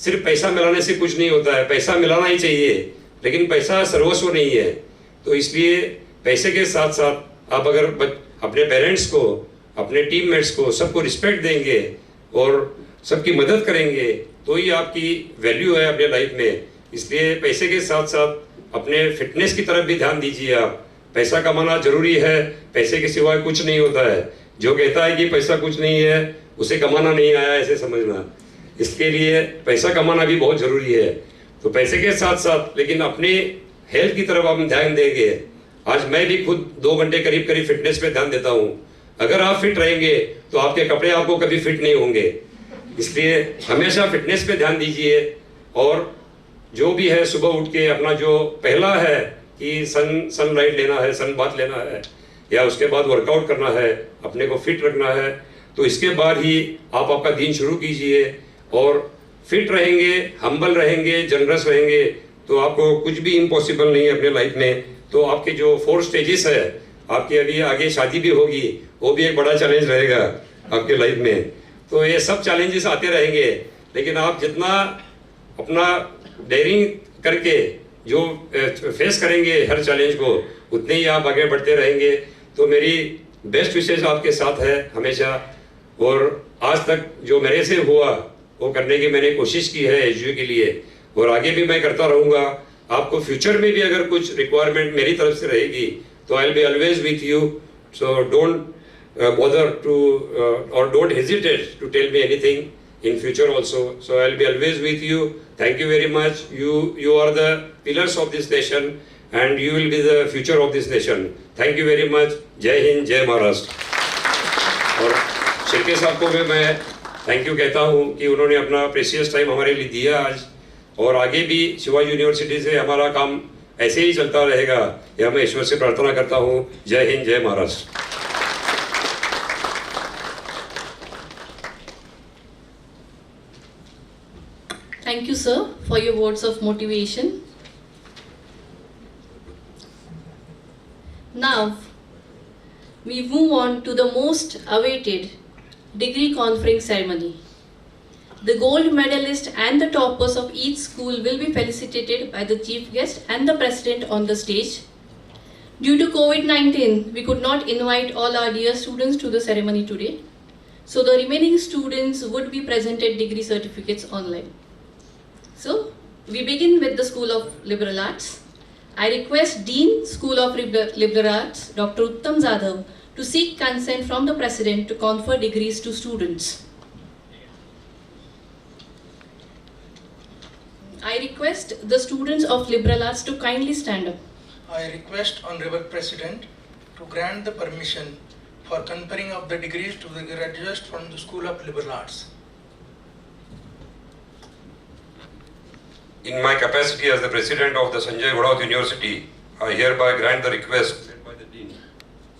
सिर्फ पैसा मिलाने से कुछ नहीं होता है, पैसा मिलाना ही चाहिए, लेकिन पैसा सर्वस्व नहीं है। तो इसलिए पैसे के साथ साथ आप अगर अपने पेरेंट्स को, अपने टीममेट्स को, सबको रिस्पेक्ट देंगे और सबकी मदद करेंगे तो ही आपकी वैल्यू है अपने लाइफ में। इसलिए पैसे के साथ साथ अपने फिटनेस की तरफ भी ध्यान दीजिए आप। पैसा कमाना जरूरी है, पैसे के सिवाय कुछ नहीं होता है। जो कहता है कि पैसा कुछ नहीं है उसे कमाना नहीं आया, ऐसे समझना। इसके लिए पैसा कमाना भी बहुत जरूरी है। तो पैसे के साथ साथ लेकिन अपने हेल्थ की तरफ हम ध्यान देंगे। आज मैं भी खुद 2 घंटे करीब करीब फिटनेस पे ध्यान देता हूँ। अगर आप फिट रहेंगे तो आपके कपड़े आपको कभी फिट नहीं होंगे। इसलिए हमेशा फिटनेस पे ध्यान दीजिए और जो भी है सुबह उठ के अपना जो पहला है कि सनलाइट लेना है, सन बाथ लेना है या उसके बाद वर्कआउट करना है, अपने को फिट रखना है, तो इसके बाद ही आप आपका दिन शुरू कीजिए। और फिट रहेंगे, हम्बल रहेंगे, जनरस रहेंगे तो आपको कुछ भी इम्पॉसिबल नहीं है अपने लाइफ में। तो आपके जो 4 स्टेजेस है, आपकी अभी आगे शादी भी होगी, वो भी एक बड़ा चैलेंज रहेगा आपके लाइफ में। तो ये सब चैलेंजेस आते रहेंगे, लेकिन आप जितना अपना डेयरिंग करके जो फेस करेंगे हर चैलेंज को, उतने ही आप आगे बढ़ते रहेंगे। तो मेरी बेस्ट विशेष आपके साथ है हमेशा। और आज तक जो मेरे से हुआ वो करने की मैंने कोशिश की है एचयू के लिए, और आगे भी मैं करता रहूँगा। आपको फ्यूचर में भी अगर कुछ रिक्वायरमेंट मेरी तरफ से रहेगी तो I will be always with you. So don't bother to or don't hesitate to tell me anything in future also. So I'll be always with you. Thank you very much. You are the pillars of this nation and you will be the future of this nation. Thank you very much. जय हिंद, जय महाराष्ट्र। और शिर्के साहब को भी मैं thank you कहता हूँ कि उन्होंने अपना प्रेशियस टाइम हमारे लिए दिया आज, और आगे भी शिवाजी यूनिवर्सिटी से हमारा काम ऐसे ही चलता रहेगा, यह मैं ईश्वर से प्रार्थना करता हूँ। जय हिंद, जय Maharashtra. Thank you, sir, for your words of motivation. Now, we move on to the most awaited degree conferring ceremony. The gold medalist and the toppers of each school will be felicitated by the chief guest and the president on the stage. Due to COVID-19, we could not invite all our dear students to the ceremony today. So the remaining students would be presented degree certificates online. So, we begin with the School of Liberal Arts. I request Dean, School of Liberal Arts, Dr. Uttam Jadhav, to seek consent from the President to confer degrees to students. I request the students of Liberal Arts to kindly stand up. I request Honorable President to grant the permission for conferring of the degrees to the graduates from the School of Liberal Arts. In my capacity as the president of the SANJAY GHODAWAT University, I hereby grant the request sent by the Dean,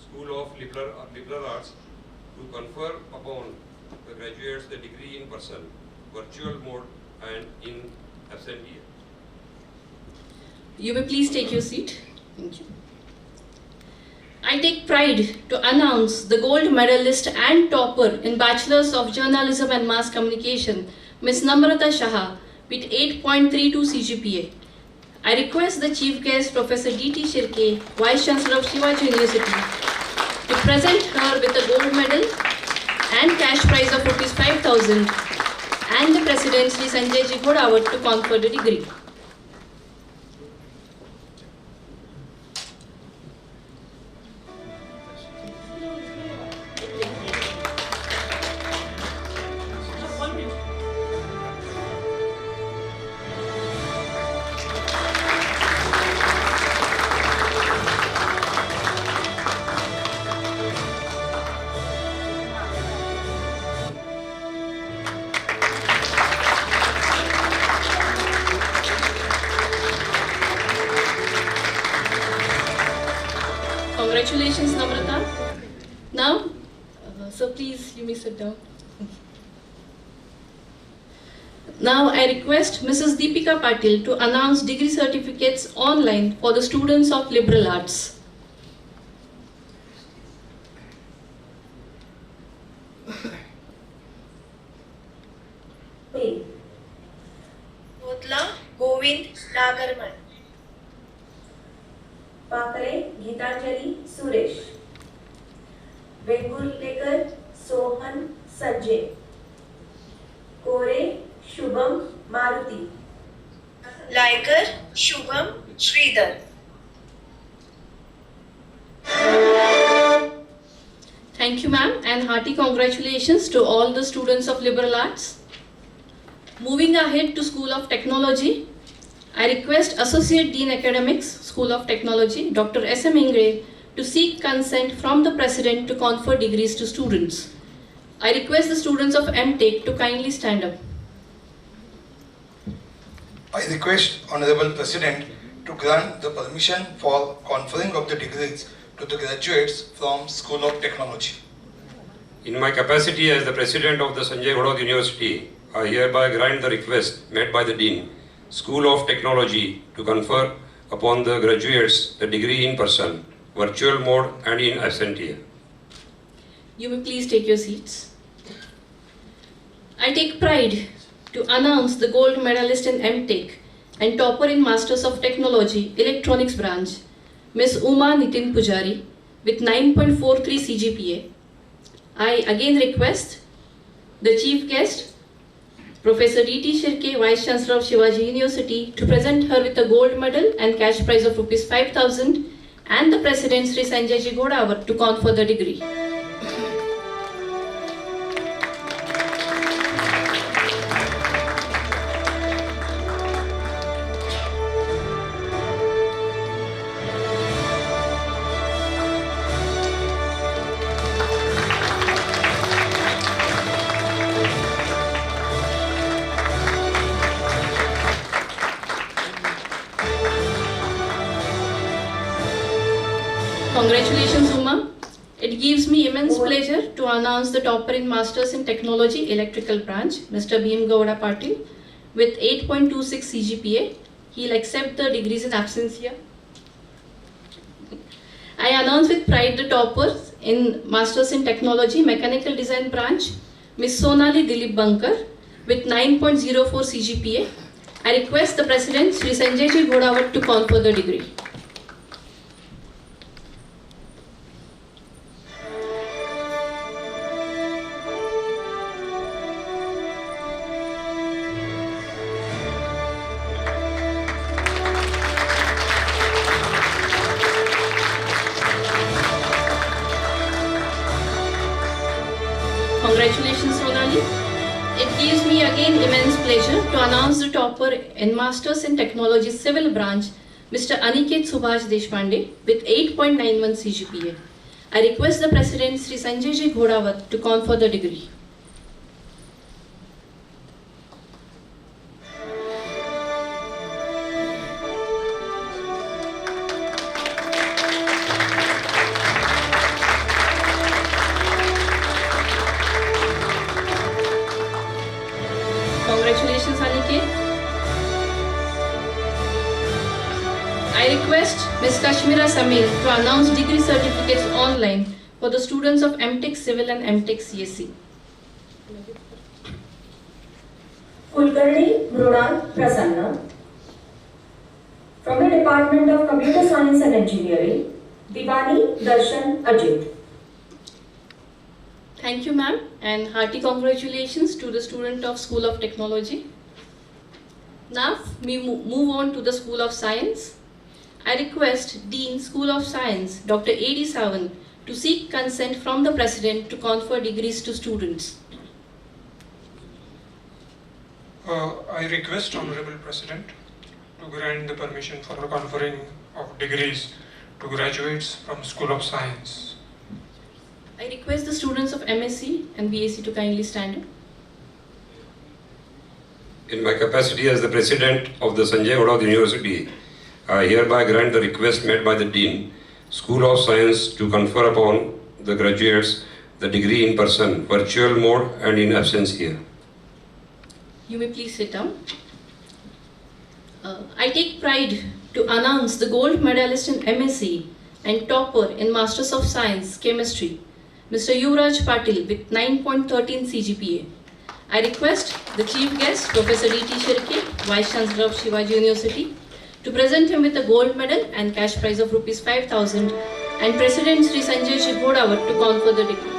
School of Liberal Arts, to confer upon the graduates the degree in person, virtual mode and in absentia. You may please take your seat. Thank you. I take pride to announce the gold medalist and topper in Bachelor's of Journalism and Mass Communication, Ms. Namrata Shah, with 8.32 CGPA. I request the chief guest, Professor D.T. Shirke, Vice Chancellor of Shivaji University, to present her with a gold medal and cash prize of ₹5,000 and the President, Sri Sanjay Ji GHODAWAT, to confer the degree. Congratulations, Namrata. Now, so please, you may sit down. Now, I request Mrs. Deepika Patil to announce degree certificates online for the students of Liberal Arts. Govind Nagarmal. पाकळे Gitanjali Suresh. Vengurlekar Sohan Sanjay. कोरे Shubham Maruti. लायकर Shubham Shridhar. Thank you, ma'am, and hearty congratulations to all the students of liberal arts. Moving ahead to School of Technology, I request Associate Dean Academics, School of Technology, Dr. S.M. Ingre, to seek consent from the President to confer degrees to students. I request the students of M.Tech to kindly stand up. I request Honorable President to grant the permission for conferring of the degrees to the graduates from School of Technology. In my capacity as the President of the SANJAY University, I hereby grant the request made by the Dean, School of Technology, to confer upon the graduates the degree in person, virtual mode and in absentia. You may please take your seats. I take pride to announce the gold medalist in M.Tech and topper in Masters of Technology, Electronics branch, Ms. Uma Nitin Pujari, with 9.43 CGPA. I again request the Chief Guest, Professor D.T. Shirke, Vice Chancellor of Shivaji University, to present her with a gold medal and cash prize of Rs 5,000 and the President Sri Sanjay GHODAWAT to confer the degree. Congratulations, Uma. It gives me immense pleasure to announce the topper in Masters in Technology Electrical branch, Mr. Bhim Gowda Patil, with 8.26 CGPA. He'll accept the degrees in absentia. I announce with pride the toppers in Masters in Technology Mechanical Design branch, Ms. Sonali Dilip Bankar, with 9.04 CGPA. I request the President, Sri Sanjay GHODAWAT, to confer the degree. Congratulations, Sonali. It gives me again immense pleasure to announce the topper in Masters in Technology Civil branch, Mr. Aniket Subhash Deshpande, with 8.91 CGPA. I request the President, Sri Sanjay GHODAWAT, to confer the degree. Congratulations, Aniket. I request Ms. Kashmira Samir to announce degree certificates online for the students of M.Tech Civil and M.Tech CSC. Kulkarni Mrunal Prasanna. From the Department of Computer Science and Engineering, Divani Darshan Ajit. Thank you, ma'am, and hearty congratulations to the student of School of Technology. Now we move on to the School of Science. I request Dean, School of Science, Dr. A.D. Sawan, to seek consent from the President to confer degrees to students. I request Honorable President to grant the permission for the conferring of degrees to graduates from School of Science. I request the students of MSc and BSc to kindly stand up. In my capacity as the President of the SANJAY University, I hereby grant the request made by the Dean, School of Science, to confer upon the graduates the degree in person, virtual mode and in absentia. You may please sit down. I take pride to announce the gold medalist in MSc and topper in Masters of Science, Chemistry, Mr. Yuvraj Patil, with 9.13 CGPA. I request the chief guest, Professor D.T. Shirke, Vice Chancellor of Shivaji University, to present him with a gold medal and cash prize of rupees 5,000, and President Sri Sanjay GHODAWAT to confer the degree.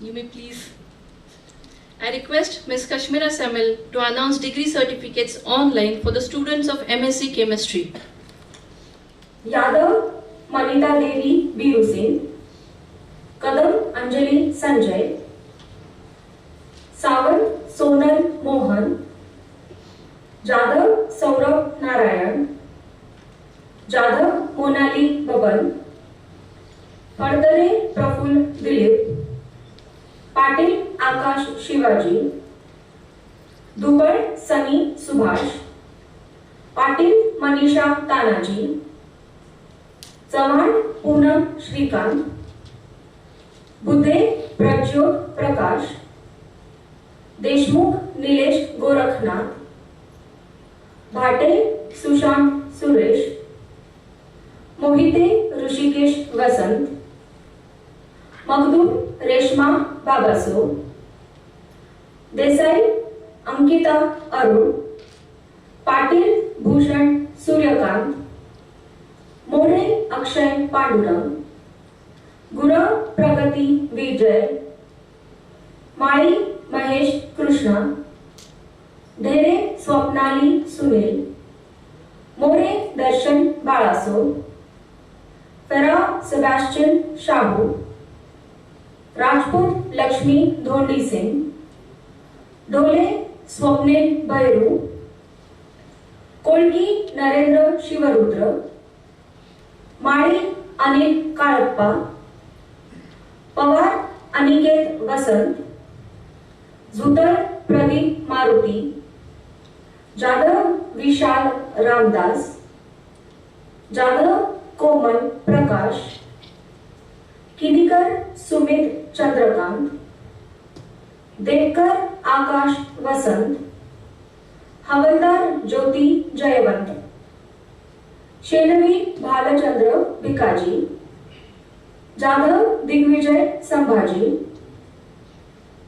You may please. I request Ms. Kashmira Samil to announce degree certificates online for the students of MSc Chemistry. Yadav Manita Devi Biru Singh, Kadam Anjali Sanjay, Sawant Sonal Mohan, Jadav Saurabh Narayan, Jadav Monali Baban, Pardare Praful Dilip, Patil Akash Shivaji, Dubar Sunny Subhash, Patil Manisha Tanaji, Chavan Poonam Shrikant, Budhe Prajyot Prakash, Deshmukh Nilesh Gorakhnath, Bhate Sushant Suresh, Mohite Rishikesh Vasant, Magdum Reshma Babaso, Desai Ankita Arun, Patil Bhushan Suryakant, More Akshay Pandurang, Gura Pragati Vijay, Mari Mahesh Krishna, Dhere Swapnali Sunil, More Darshan Balaso, Farah Sebastian Shahu, Rajput Lakshmi Dhondi Singh, Dole Swapnil Bairu, Kolgi Narendra Shivarudra, Mari Anil Kalappa, Pawar Aniket Vasant, Zutar Pradeep Maruti, Jadav Vishal Ramdas, Jadav Komal Prakash, Kidikar Sumit Chandrakant, Devkar Akash Vasant, Havaldar Jyoti Jayavant, Shenavi Bhalachandra Bikaji, Jadav Digvijay Sambhaji,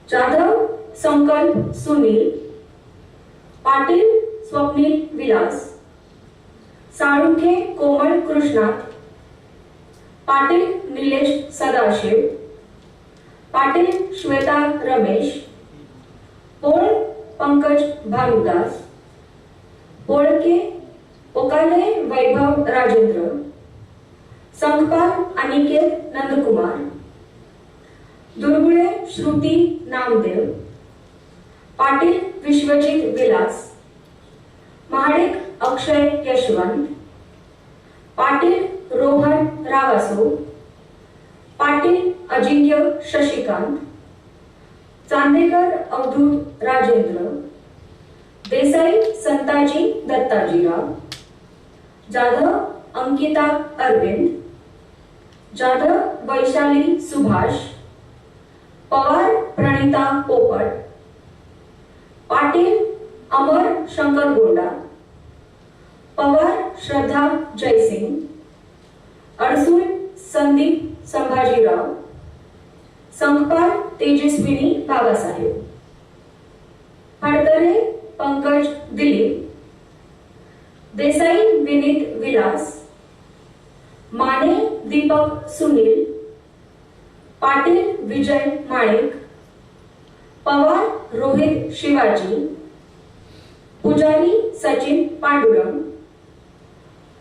Jadav Sankalp Sunil, Patil Swapnil Vilas, Sarukhe Komal Krishnath, Patil Nilesh Sadashiv, Patil Shweta Ramesh, Pol Pankaj Bhanudas, Polke Pokale Vaibhav Rajendra, Sankhpal Aniket Nandakumar, Durgule Shruti Namdev, Patil Vishwajit Vilas, Mahadik Akshay Yashwant, Patil Rohan Ravasu, Patil Ajinkya Shashikant, Chandekar Avdut Rajendra, Desai Santaji Dattajirao, Jadhav Ankita Arvind, Jadhav Vaishali Subhash, Pawar Pranita Popat, Patil Amar Shankar Gonda, Pawar Shraddha Jaisingh, Arsul Sandeep Sambhaji Rao, Sankhpal Tejaswini Babasaheb, Pardare Pankaj Dilip, Desai Vinit Vilas, Mane Deepak Sunil, Patil Vijay Manik, Pawar Rohit Shivaji, Pujari Sachin Pandurang,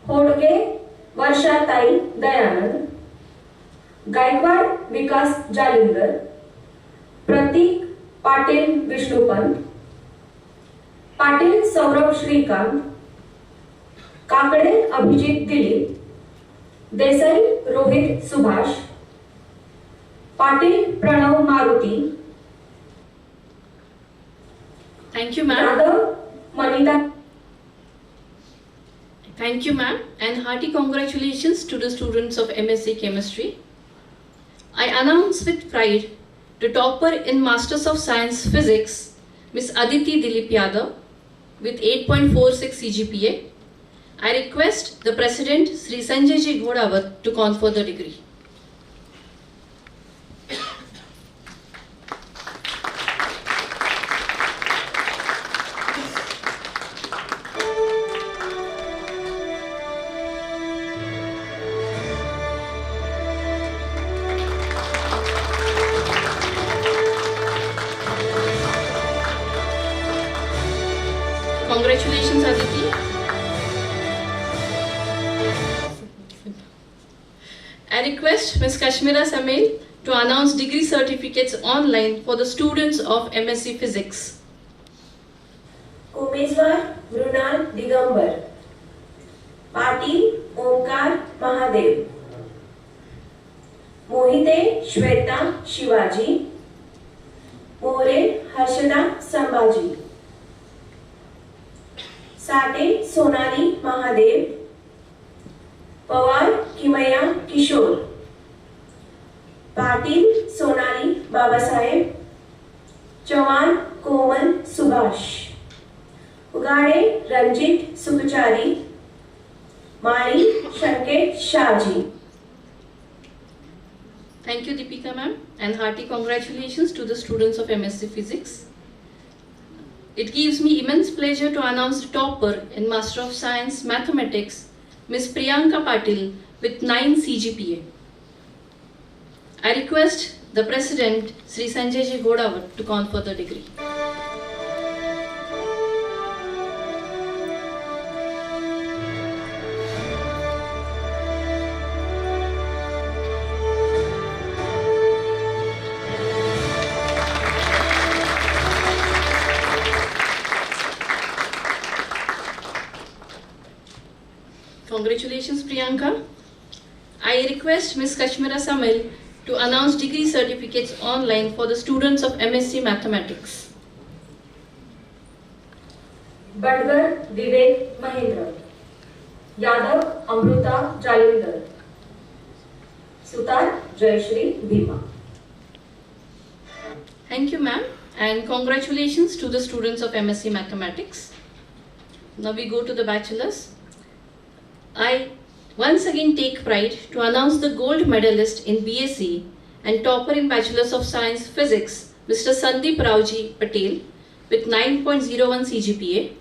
Hodge Varshatai Dayanand, Gaikwad Vikas Jalindar, Pratik Patil Vishnupant, Patil Saurabh Shrikant, Kakade Abhijit Dilip, Desai Rohit Subhash, Patil Pranav Maruti. Thank you, ma'am. Yadav Manita Thank you, ma'am, and hearty congratulations to the students of MSc Chemistry. I announce with pride the topper in Masters of Science Physics, Miss Aditi Dilip Yadav, with 8.46 CGPA. I request the President, Sri Sanjay GHODAWAT, to confer the degree. Congratulations, Aditi. I request Ms. Kashmira Samail to announce degree certificates online for the students of MSc Physics. Komeswar Brunal Digambar, Patil Omkar Mahadev, Mohite Shweta Shivaji, More Harshada Sambhaji, Sate Sonali Mahadev, Pawar Kimaya Kishore, Patil Sonali Babasaheb, Chavan Komal Subhash, Ugade Ranjit Sukhachari, Mani Shanket Shahji. Thank you, Deepika ma'am, and hearty congratulations to the students of MSc Physics. It gives me immense pleasure to announce the topper in Master of Science Mathematics, Ms. Priyanka Patil, with 9 CGPA. I request the President, Sri Sanjay GHODAWAT, to confer the degree. Congratulations, Priyanka. I request Ms. Kashmira Samail to announce degree certificates online for the students of MSc Mathematics. Badgar Vivek Mahendra, Yadav Amruta Jalinder, Sutar Jayashri Bhima. Thank you, ma'am, and congratulations to the students of MSc Mathematics. Now we go to the bachelors. I once again take pride to announce the gold medalist in BSc and topper in Bachelors of Science Physics, Mr. Sandeep Raoji Patel, with 9.01 CGPA.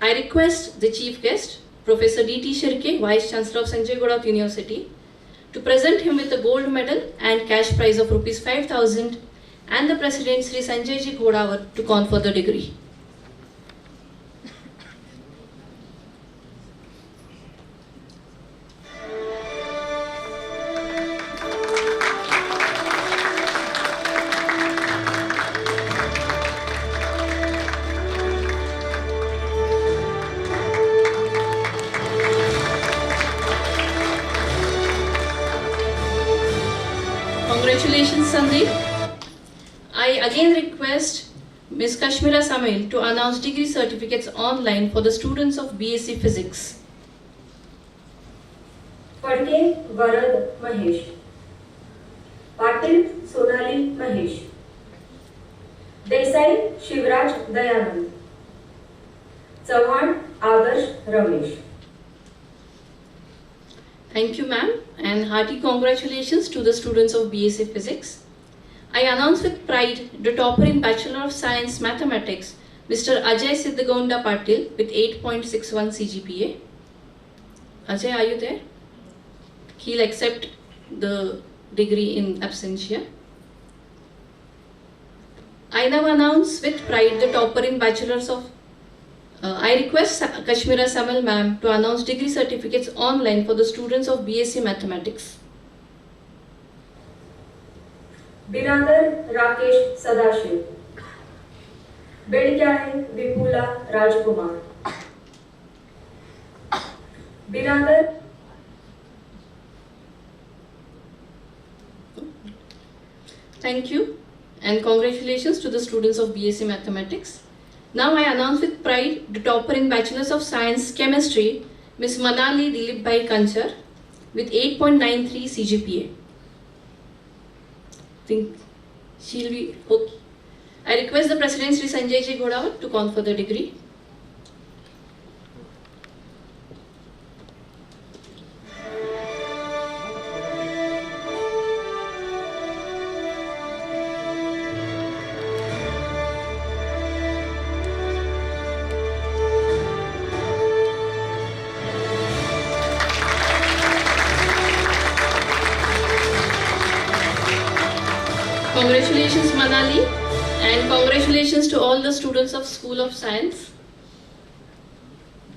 I request the Chief Guest, Professor D.T. Shirke, Vice Chancellor of Sanjay GHODAWAT University, to present him with a gold medal and cash prize of Rs 5,000 and the President, Sri Sanjay GHODAWAT, to confer the degree. Congratulations, Sandeep. I again request Ms. Kashmira Samail to announce degree certificates online for the students of BSc Physics. Padke Varad Mahesh, Patil Sonali Mahesh, Desai Shivraj Dayanand, Chauhan Adarsh Ramesh. Thank you, ma'am, and hearty congratulations to the students of BSc Physics. I announce with pride the topper in Bachelor of Science Mathematics, Mr. Ajay Siddhagonda Patil, with 8.61 CGPA. Ajay, are you there? He'll accept the degree in absentia. I now announce with pride the topper in Bachelors of I request Kashmira Samal ma'am to announce degree certificates online for the students of BSc Mathematics. Biradar Rakesh Sadashiv, Bedkyare Vipula Rajkumar, Biradar Thank you and congratulations to the students of BSc Mathematics. Now I announce with pride the topper in Bachelor's of Science Chemistry, Ms. Manali Dilipbhai Kanchar, with 8.93 CGPA. Think she'll be okay. I request the President Sri Sanjay Ji Ghodawat to confer the degree. Congratulations Manali, and congratulations to all the students of School of Science.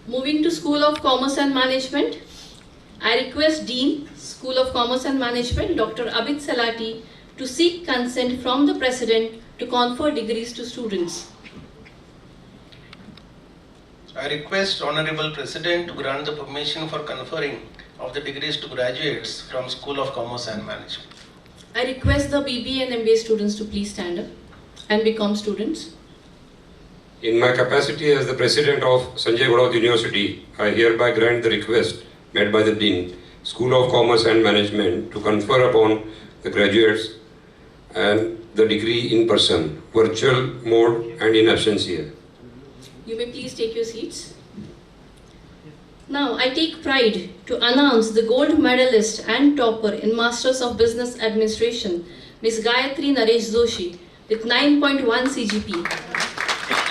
Moving to School of Commerce and Management, I request Dean, School of Commerce and Management, Dr. Abid Salati, to seek consent from the President to confer degrees to students. I request Honorable President to grant the permission for conferring of the degrees to graduates from School of Commerce and Management. I request the BBA and MBA students to please stand up and become students. In my capacity as the President of Sanjay Ghodawat University, I hereby grant the request made by the Dean, School of Commerce and Management, to confer upon the graduates and the degree in person, virtual mode and in absentia. You may please take your seats. Now I take pride to announce the gold medalist and topper in Masters of Business Administration, Ms. Gayatri Naresh Joshi, with 9.1 CGP.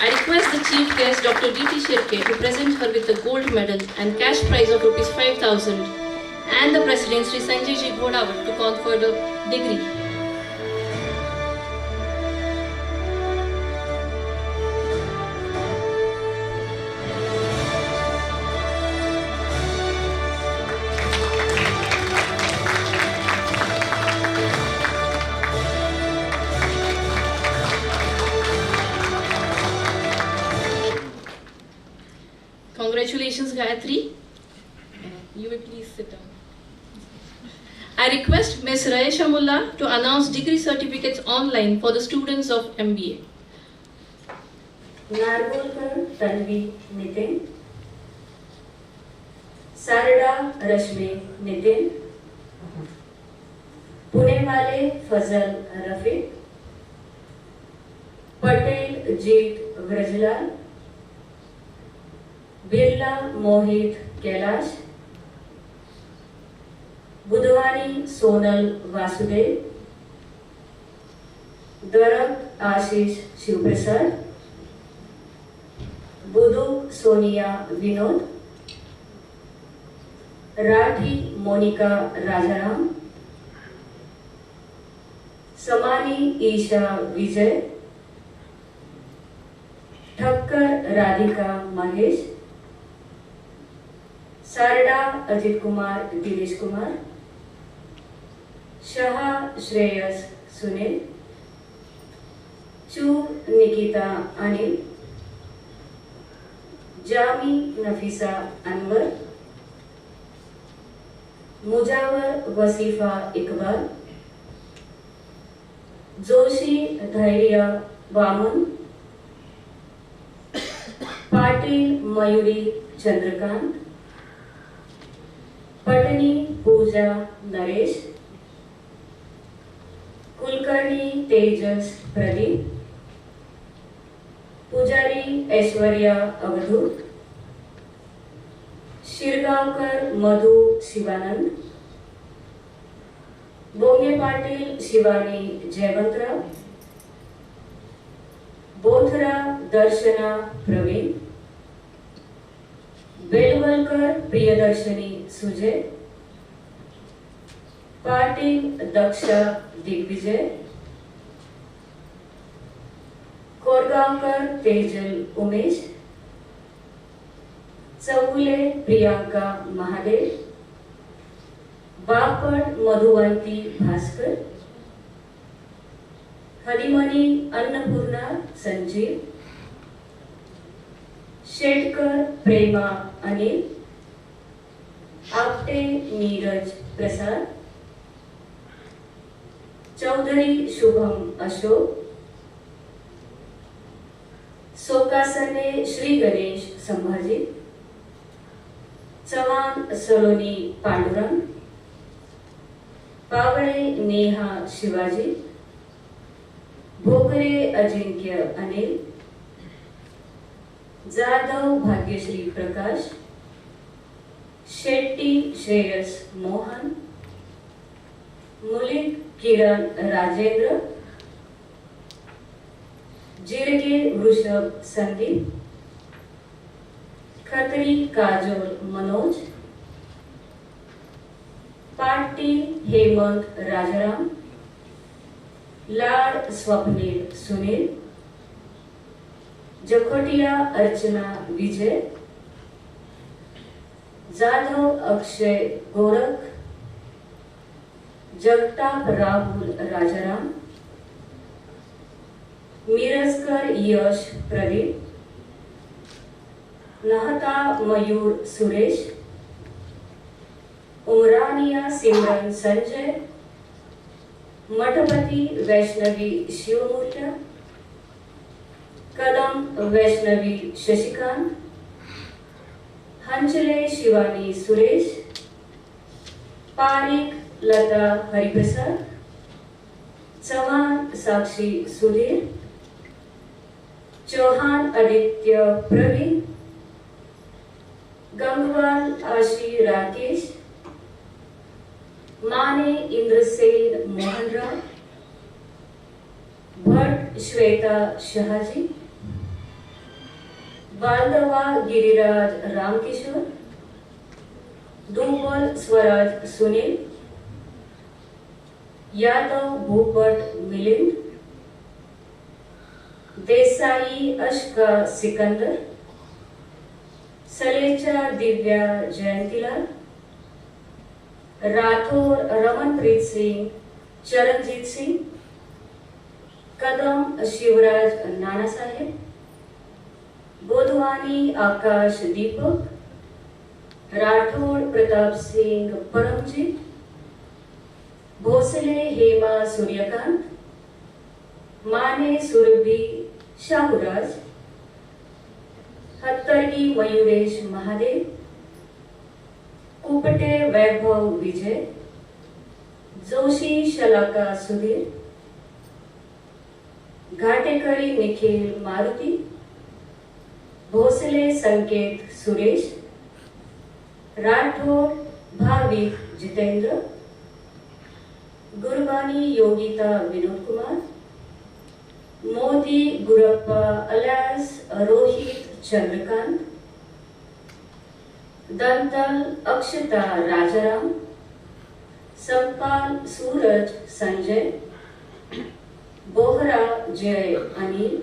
I request the Chief Guest, Dr. D.T. Shirke, to present her with the gold medal and cash prize of Rs 5,000, and the President Sri Sanjay Ji Ghodawat to confer the degree. Congratulations, Gayatri. You may please sit down. I request Ms. Rayesha Mullah to announce degree certificates online for the students of MBA. Nargolkar Tanvi Nitin, Sarada Rashmi Nitin, Pune Wale Fazal Rafiq, Patel Jeet Vrajlal, Birla Mohit Kailash, Budhwani Sonal Vasudev, Darak Ashish Shivprasad, Budu Sonia Vinod, Rathi Monica Rajaram, Samani Isha Vijay, Thakkar Radhika Mahesh, Sarda Ajit Kumar Dinesh Kumar, Shah Shreyas Sunil, Chu Nikita Anil, Jami Nafisa Anwar, Mujawar Wasifa Iqbal, Joshi Dhairya Vaman, Patil Mayuri Chandrakant, Patani Pooja Naresh, Kulkarni Tejas Pradeep, Pujari Aishwarya Avadhut, Shirgaonkar Madhu Shivanand, Bonge Patil Shivani Jayavantara, Bothra Darshana Praveen, Belwalkar Priyadarshani Sujay, Patil Daksha Digvijay, Korgaonkar Tejal Umesh, Saule Priyanka Mahadev, Bapad Madhuvanti Bhaskar, Hadimani Annapurna Sanjeev, Shedkar Prema Anil, Apte Neeraj Prasad, Chaudhary Shubham Ashok, सोकासने Shri Ganesh Sambhaji, Chavan सलोनी पांडुरंग, पावळे नेहा शिवाजी, भोकरे अजिंक्य अनिल, जाधव भाग्यश्री प्रकाश, शेट्टी श्रेयस मोहन, मुलिक किरण राजेंद्र, जिरगे वृषभ संदीप, खत्री काजोल मनोज, पाटील हेमंत राजाराम, लाड स्वप्नील सुनील, जखोटिया अर्चना विजय, जाधव अक्षय गोरख, जगताप राहुल राजाराम, मिरजकर यश प्रदीप, नहता मयूर सुरेश, उमरानिया सिमरन संजय, मठपति वैष्णवी शिवमूर्ति, कदम वैष्णवी शशिकांत, हंचले शिवानी सुरेश, पारिक लता हरिप्रसाद, चव्हाण साक्षी सुधीर, चौहान आदित्य प्रवीण, गंगवाल आशी राकेश, माने इंद्रसेन मोहनराव, भट्ट श्वेता शहाजी, बालदवा गिरिराज रामकिशोर, दुबल स्वराज सुनील, यादव भूपट मिलिंद, देसाई अशका सिकंदर, सलेचा दिव्या जयंतीलाल, राठौर रमनप्रीत सिंह चरणजीत सिंह, कदम शिवराज नानासाहेब, बोधवानी आकाश दीपक, राठौर प्रताप सिंह परमजीत, भोसले हेमा सूर्यकांत, माने सुरभि शाहुराज, हत्तरगी मयूरेश महादेव, कुपटे वैभव विजय, जोशी शलाका सुधीर, घाटेकरी निखिल मारुती, भोसले संकेत Suresh, Rathore Bhavik Jitendra, Gurbani Yogita Vinod Kumar, Modi Gurappa alias Rohit Chandrakant, दंतल अक्षता राजाराम, संपाल सूरज संजय, बोहरा जय अनिल,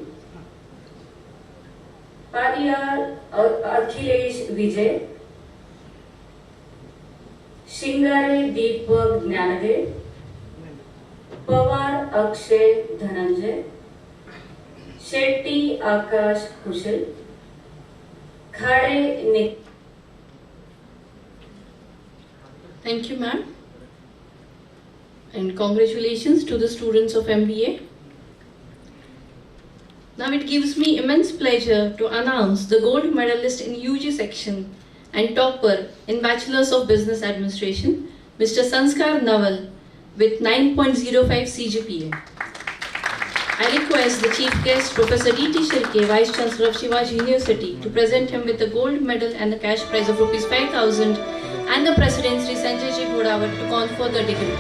पारियार अखिलेश विजय, शिंगारे दीपक ज्ञानदेव, पवार अक्षय धनंजय, शेट्टी आकाश कुशल, खाड़े निक. Thank you, ma'am. And congratulations to the students of MBA. Now it gives me immense pleasure to announce the gold medalist in UG section and topper in Bachelor's of Business Administration, Mr. Sanskar Naval with 9.05 CGPA. I request the Chief Guest, Professor D.T. Shirke, Vice Chancellor of Shivaji University, to present him with the gold medal and the cash prize of Rs 5,000 and the President Sri SANJAY GHODAWAT to confer the degree.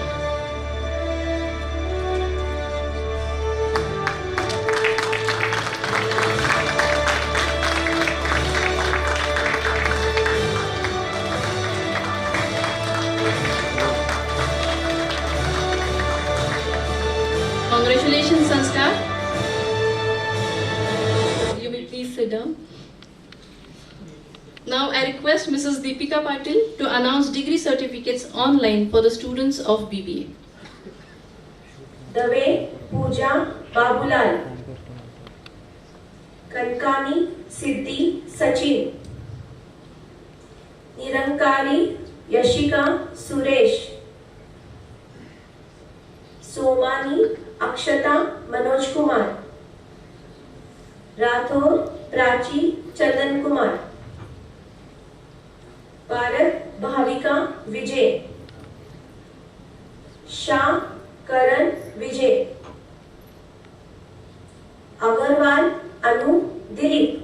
Congratulations, Sanskar. You may please sit down. Now I request Mrs. Deepika Patil to announce degree certificates online for the students of BBA. Dave Pooja Babulal, Kankani Siddhi Sachin, Nirankari Yashika Suresh, Somani Akshata Manoj Kumar, Rathore Prachi Chandan Kumar, Parak Bhavika Vijay, Shah Karan Vijay, Agarwal Anu Dilip,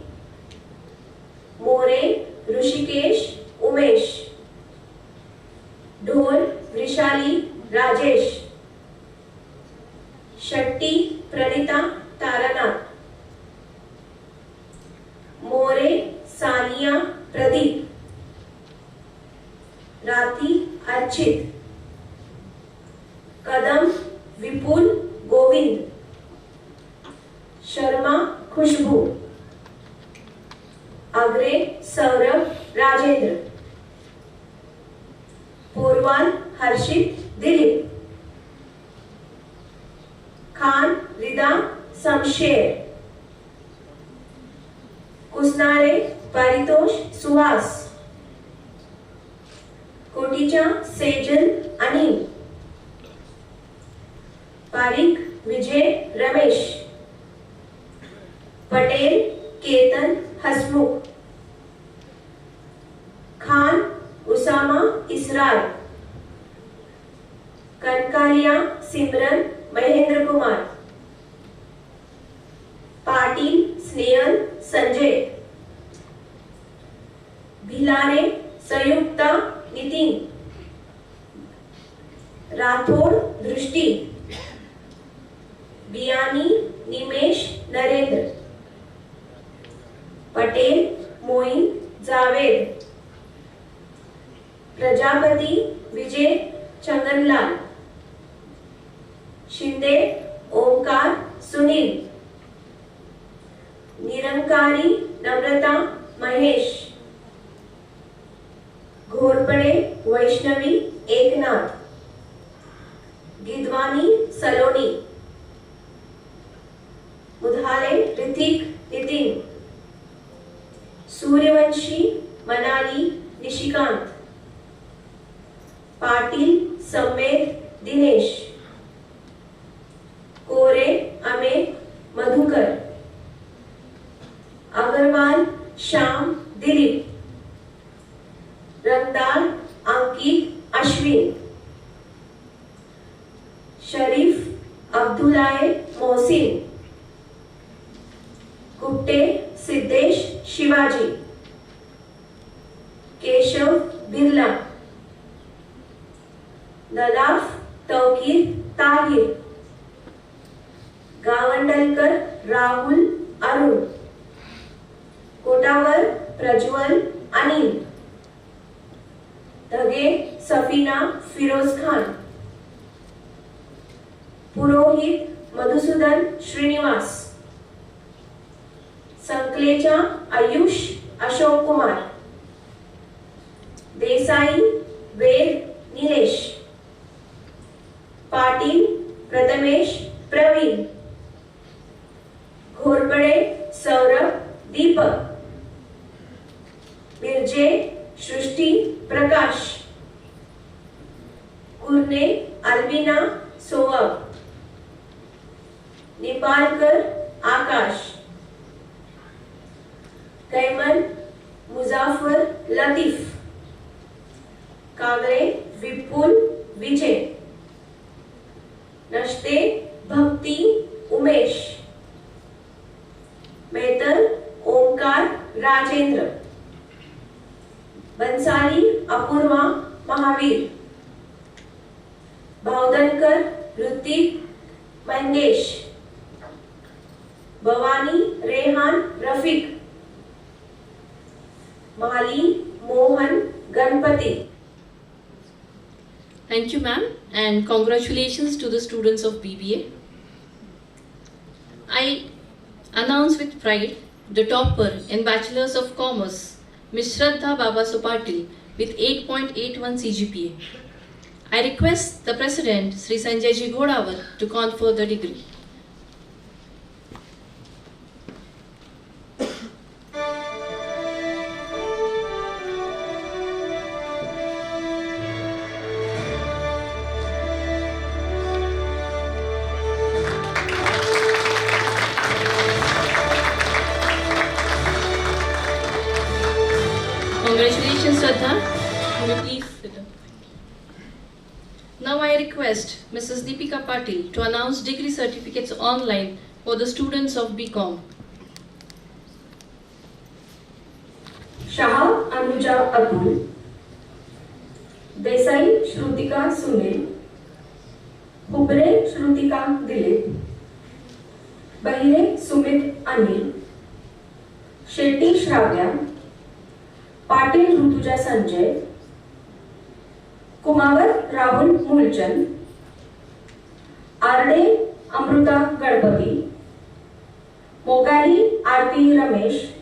More Hrishikesh Umesh, Dhol Vrushali Rajesh, Shetty Pranita Taranath, मोरे सानिया प्रदीप, राती अर्चित, कदम विपुल गोविंद, शर्मा खुशबू, अग्रे सौरभ राजेंद्र, पूर्वाल हर्षित दिलीप, खान रिदा शमशेर, कुसनारे परितोष सुहास, कोटीचा सेजल अनिल, पारिक विजय रमेश, पटेल केतन हसमुख, खान उसामा इसरार, कनकालिया सिमरन महेंद्र कुमार, पाटिल स्नेहल संजय, भिलारे संयुक्ता नितिन, राठौड़ दृष्टि, बियानी निमेश नरेंद्र, पटेल मोइन जावेद, प्रजापति विजय चंदनलाल, शिंदे ओमकार सुनील, निरंकारी नम्रता महेश, घोरपड़े वैष्णवी एकनाथ, गिदवानी सलोनी, मुधाले ऋतिक नितिन, सूर्यवंशी मनाली निशिकांत, पाटिल सम्मेद दिनेश, कोरे अमित मधुकर, अग्रवाल श्याम दिलीप, रंगदार अंकित अश्विन, शरीफ अब्दुल्लाह मोहसिन, कुट्टे सिद्धेश शिवाजी, केशव बिरला, नलाफ तौकीर ताहिर, गावंडलकर राहुल अरुण, कोटावर प्रज्वल अनिल, धगे सफीना फिरोज खान, पुरोहित मधुसूदन श्रीनिवास, संकलेचा आयुष अशोक कुमार, देसाई वेद नीलेश, पाटिल प्रथमेश प्रवीण, घोरपड़े सौरभ दीपक, मिर्जे सृष्टि प्रकाश, कुरने Albina सोअब, निपालकर आकाश, caiman Muzaffar Latif, कागरे विपुल विजय, नश्ते भक्ति उमेश, मेहतर ओमकार राजेंद्र, बंसाली अपूर्वा महावीर, भावदनकर ऋतिक मंगेश, भवानी रेहान रफीक, माली Mohan Ganpati. Thank you, ma'am, and congratulations to the students of BBA. I announce with pride the topper in Bachelor's of Commerce, Ms. Shraddha Babaso Patil, with 8.81 CGPA. I request the President, Sri Sanjay Ji GHODAWAT, to confer the degree. Shraddha. Can you please sit down? Now I request Mrs. Deepika Patil to announce degree certificates online for the students of BCom. Shah Anuja Atul, Desai Shrutika Sunil, Hubre Shrutika Dilip, Bahire Sumit Anil, Shetty Shravya, Patil Rutuja Sanjay, Kumawat Rahul Mulchan, Arde Amruta Gadpati, Mogali Aarti Ramesh,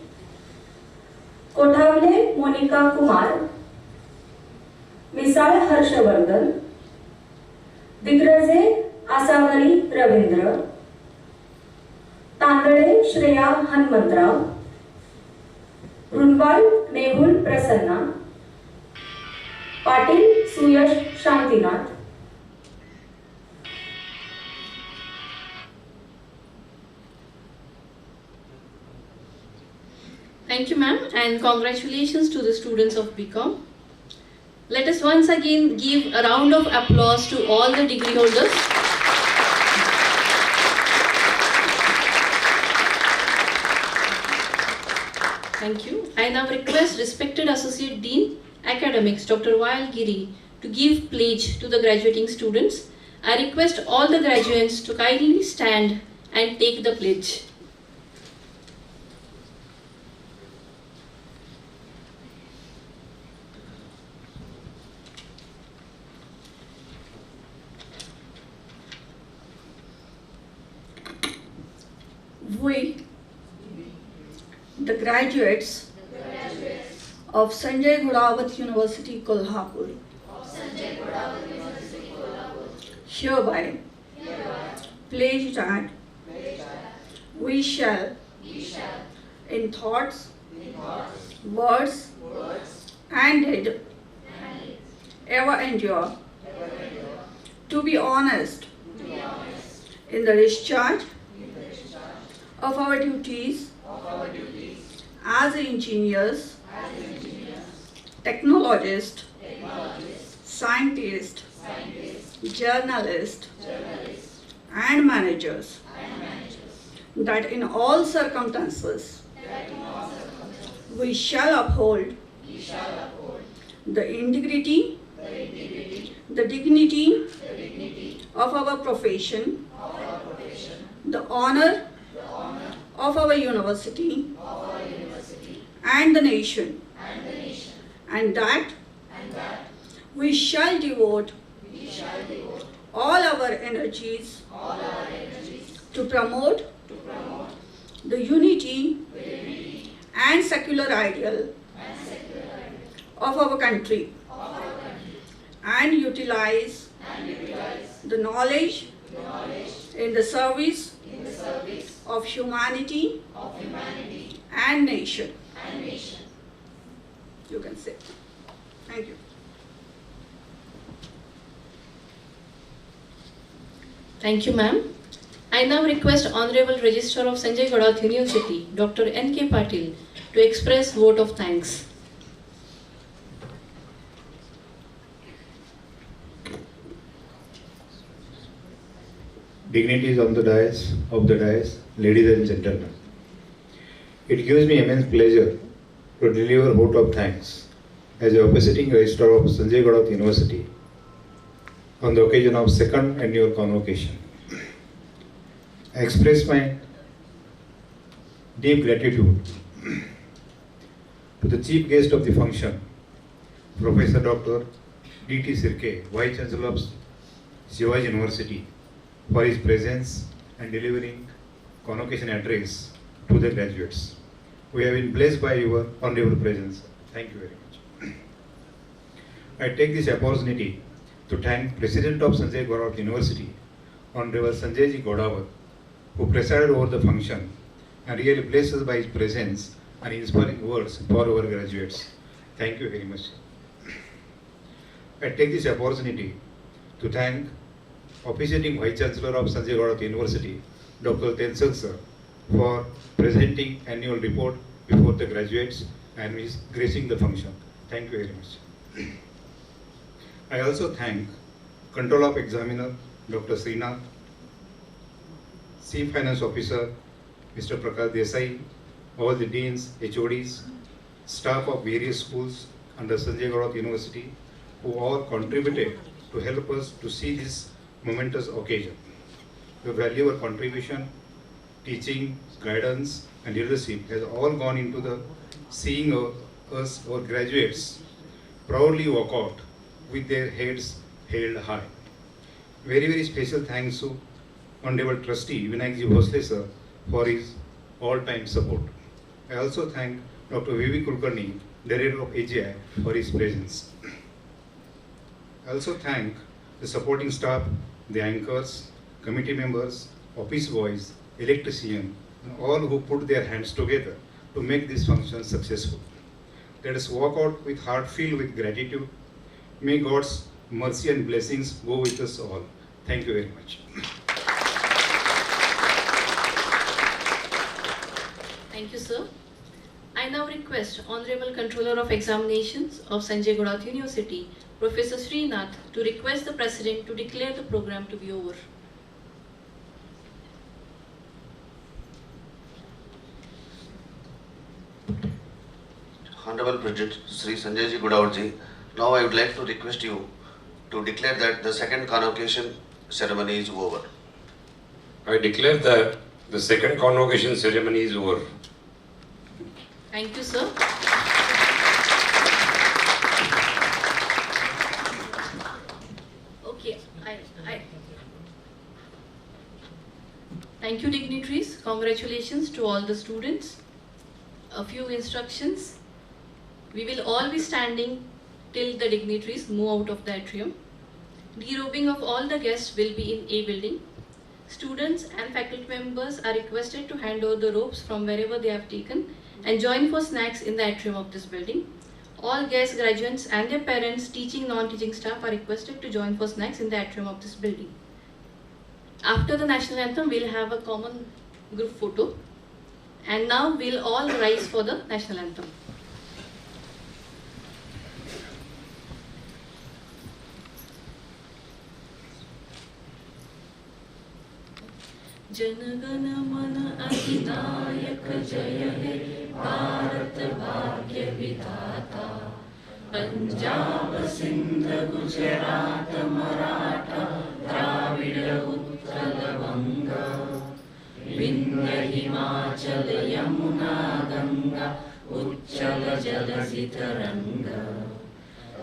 कोठावले Monika Kumar, Misal Harshvardhan, दिग्रजे Asavari Ravindra, Tandale Shreya Hanumantrao, Runwal Mehul Prasanna, Patil Suyash Shantinath. Thank you, ma'am, and congratulations to the students of BCom. Let us once again give a round of applause to all the degree holders. Thank you. I now request respected Associate Dean, Academics, Dr. Wael Giri, to give pledge to the graduating students. I request all the graduates to kindly stand and take the pledge. We, the graduates of Sanjay GHODAWAT University, Kolhapur, hereby pledge that we shall, in thoughts, words, and deed, ever endure to be honest in the discharge of our duties as engineers, technologists, scientists, journalists, and managers, that in all circumstances we shall uphold the integrity, the dignity of our profession, the honor of our university and the nation, and that we shall devote all our energies to promote the unity and secular ideal of our country, and utilize the knowledge in the service of humanity and nation. You can say. Thank you. Thank you, ma'am. I now request Honorable Registrar of Sanjay GHODAWAT University, Dr. N.K. Patil, to express vote of thanks. Dignities on the dais, ladies and gentlemen. It gives me immense pleasure to deliver vote of thanks as a officiating registrar of Sanjay GHODAWAT University on the occasion of second annual convocation. I express my deep gratitude to the chief guest of the function, Professor Dr. D.T. Sirke, Vice Chancellor of Shivaji University, for his presence and delivering convocation address to the graduates. We have been blessed by your honorable presence. Thank you very much. I take this opportunity to thank President of Sanjay GHODAWAT University, Honorable Sanjay Ji GHODAWAT, who presided over the function and really blessed us by his presence and inspiring words for our graduates. Thank you very much. I take this opportunity to thank officiating Vice Chancellor of Sanjay GHODAWAT University, Dr. Tensel sir, for presenting annual report before the graduates and is gracing the function. Thank you very much. I also thank Control of Examiner, Dr. Srinath, Chief Finance Officer, Mr. Prakash Desai, all the deans, HODs, staff of various schools under SANJAY GHODAWAT University, who all contributed to help us to see this momentous occasion. Your valuable contribution, teaching, guidance, and leadership has all gone into the seeing us, our graduates, proudly walk out with their heads held high. Very, very special thanks to Honorable Trustee Vinayakji Bhosle sir for his all-time support. I also thank Dr. V.V. Kulkarni, Director of AGI, for his presence. I also thank the supporting staff, the anchors, committee members, office boys, electricians, and all who put their hands together to make this function successful. Let us walk out with heart filled with gratitude. May God's mercy and blessings go with us all. Thank you very much. Thank you, sir. I now request Honorable Controller of Examinations of SANJAY GHODAWAT University, Professor Srinath, to request the President to declare the program to be over. Honorable President Sri Sanjay Ji GHODAWAT Ji, now I would like to request you to declare that the second convocation ceremony is over. I declare that the second convocation ceremony is over. Thank you, sir. Okay, thank you, dignitaries. Congratulations to all the students. A few instructions. We will all be standing till the dignitaries move out of the atrium. Derobing of all the guests will be in A building. Students and faculty members are requested to hand over the robes from wherever they have taken and join for snacks in the atrium of this building. All guests, graduates and their parents, teaching, non-teaching staff are requested to join for snacks in the atrium of this building. After the national anthem, we'll have a common group photo. And now we'll all rise for the national anthem. जनगण मन अधिनायक जय हे भारत भाग्य विधाता पंजाब सिंध गुजरात मराठा द्राविड़ उत्कल बंगा विंध्य हिमाचल यमुना गंगा उच्चल जलधि तरंगा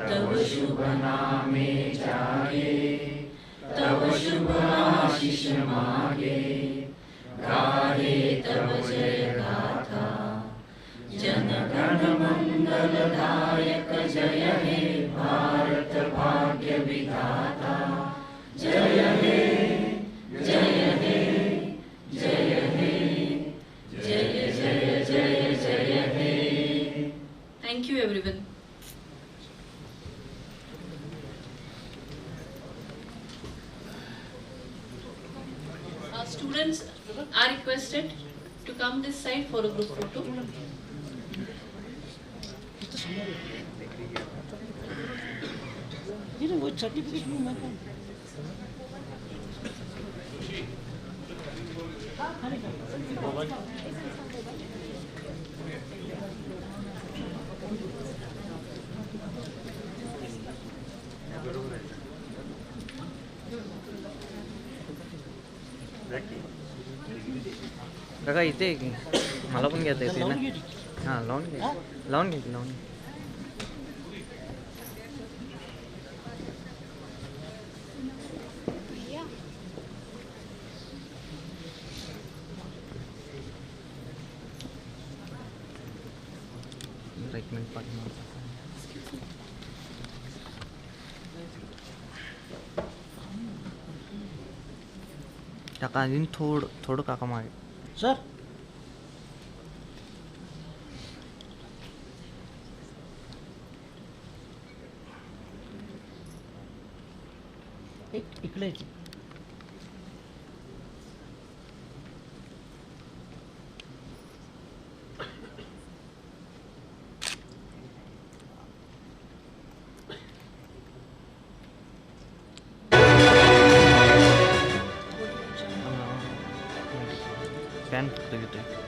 तव शुभ नामे जागे तव शुभ आशीष मागे गाहे तव जय गाथा जन गण मंगल दायक जय हे भारत भाग्य विधाता जय हे जय हे जय हे जय जय जय जय हे. Thank you everyone. Students are requested to come this side for a group photo. काका इथे आहे की मला पण घेता येते ना हां लावून घे लावून घे लावून घे एक मिनिट पाठवणार काका अजून थोडं काका मागे सर इकडे फॅन फक्त घेतोय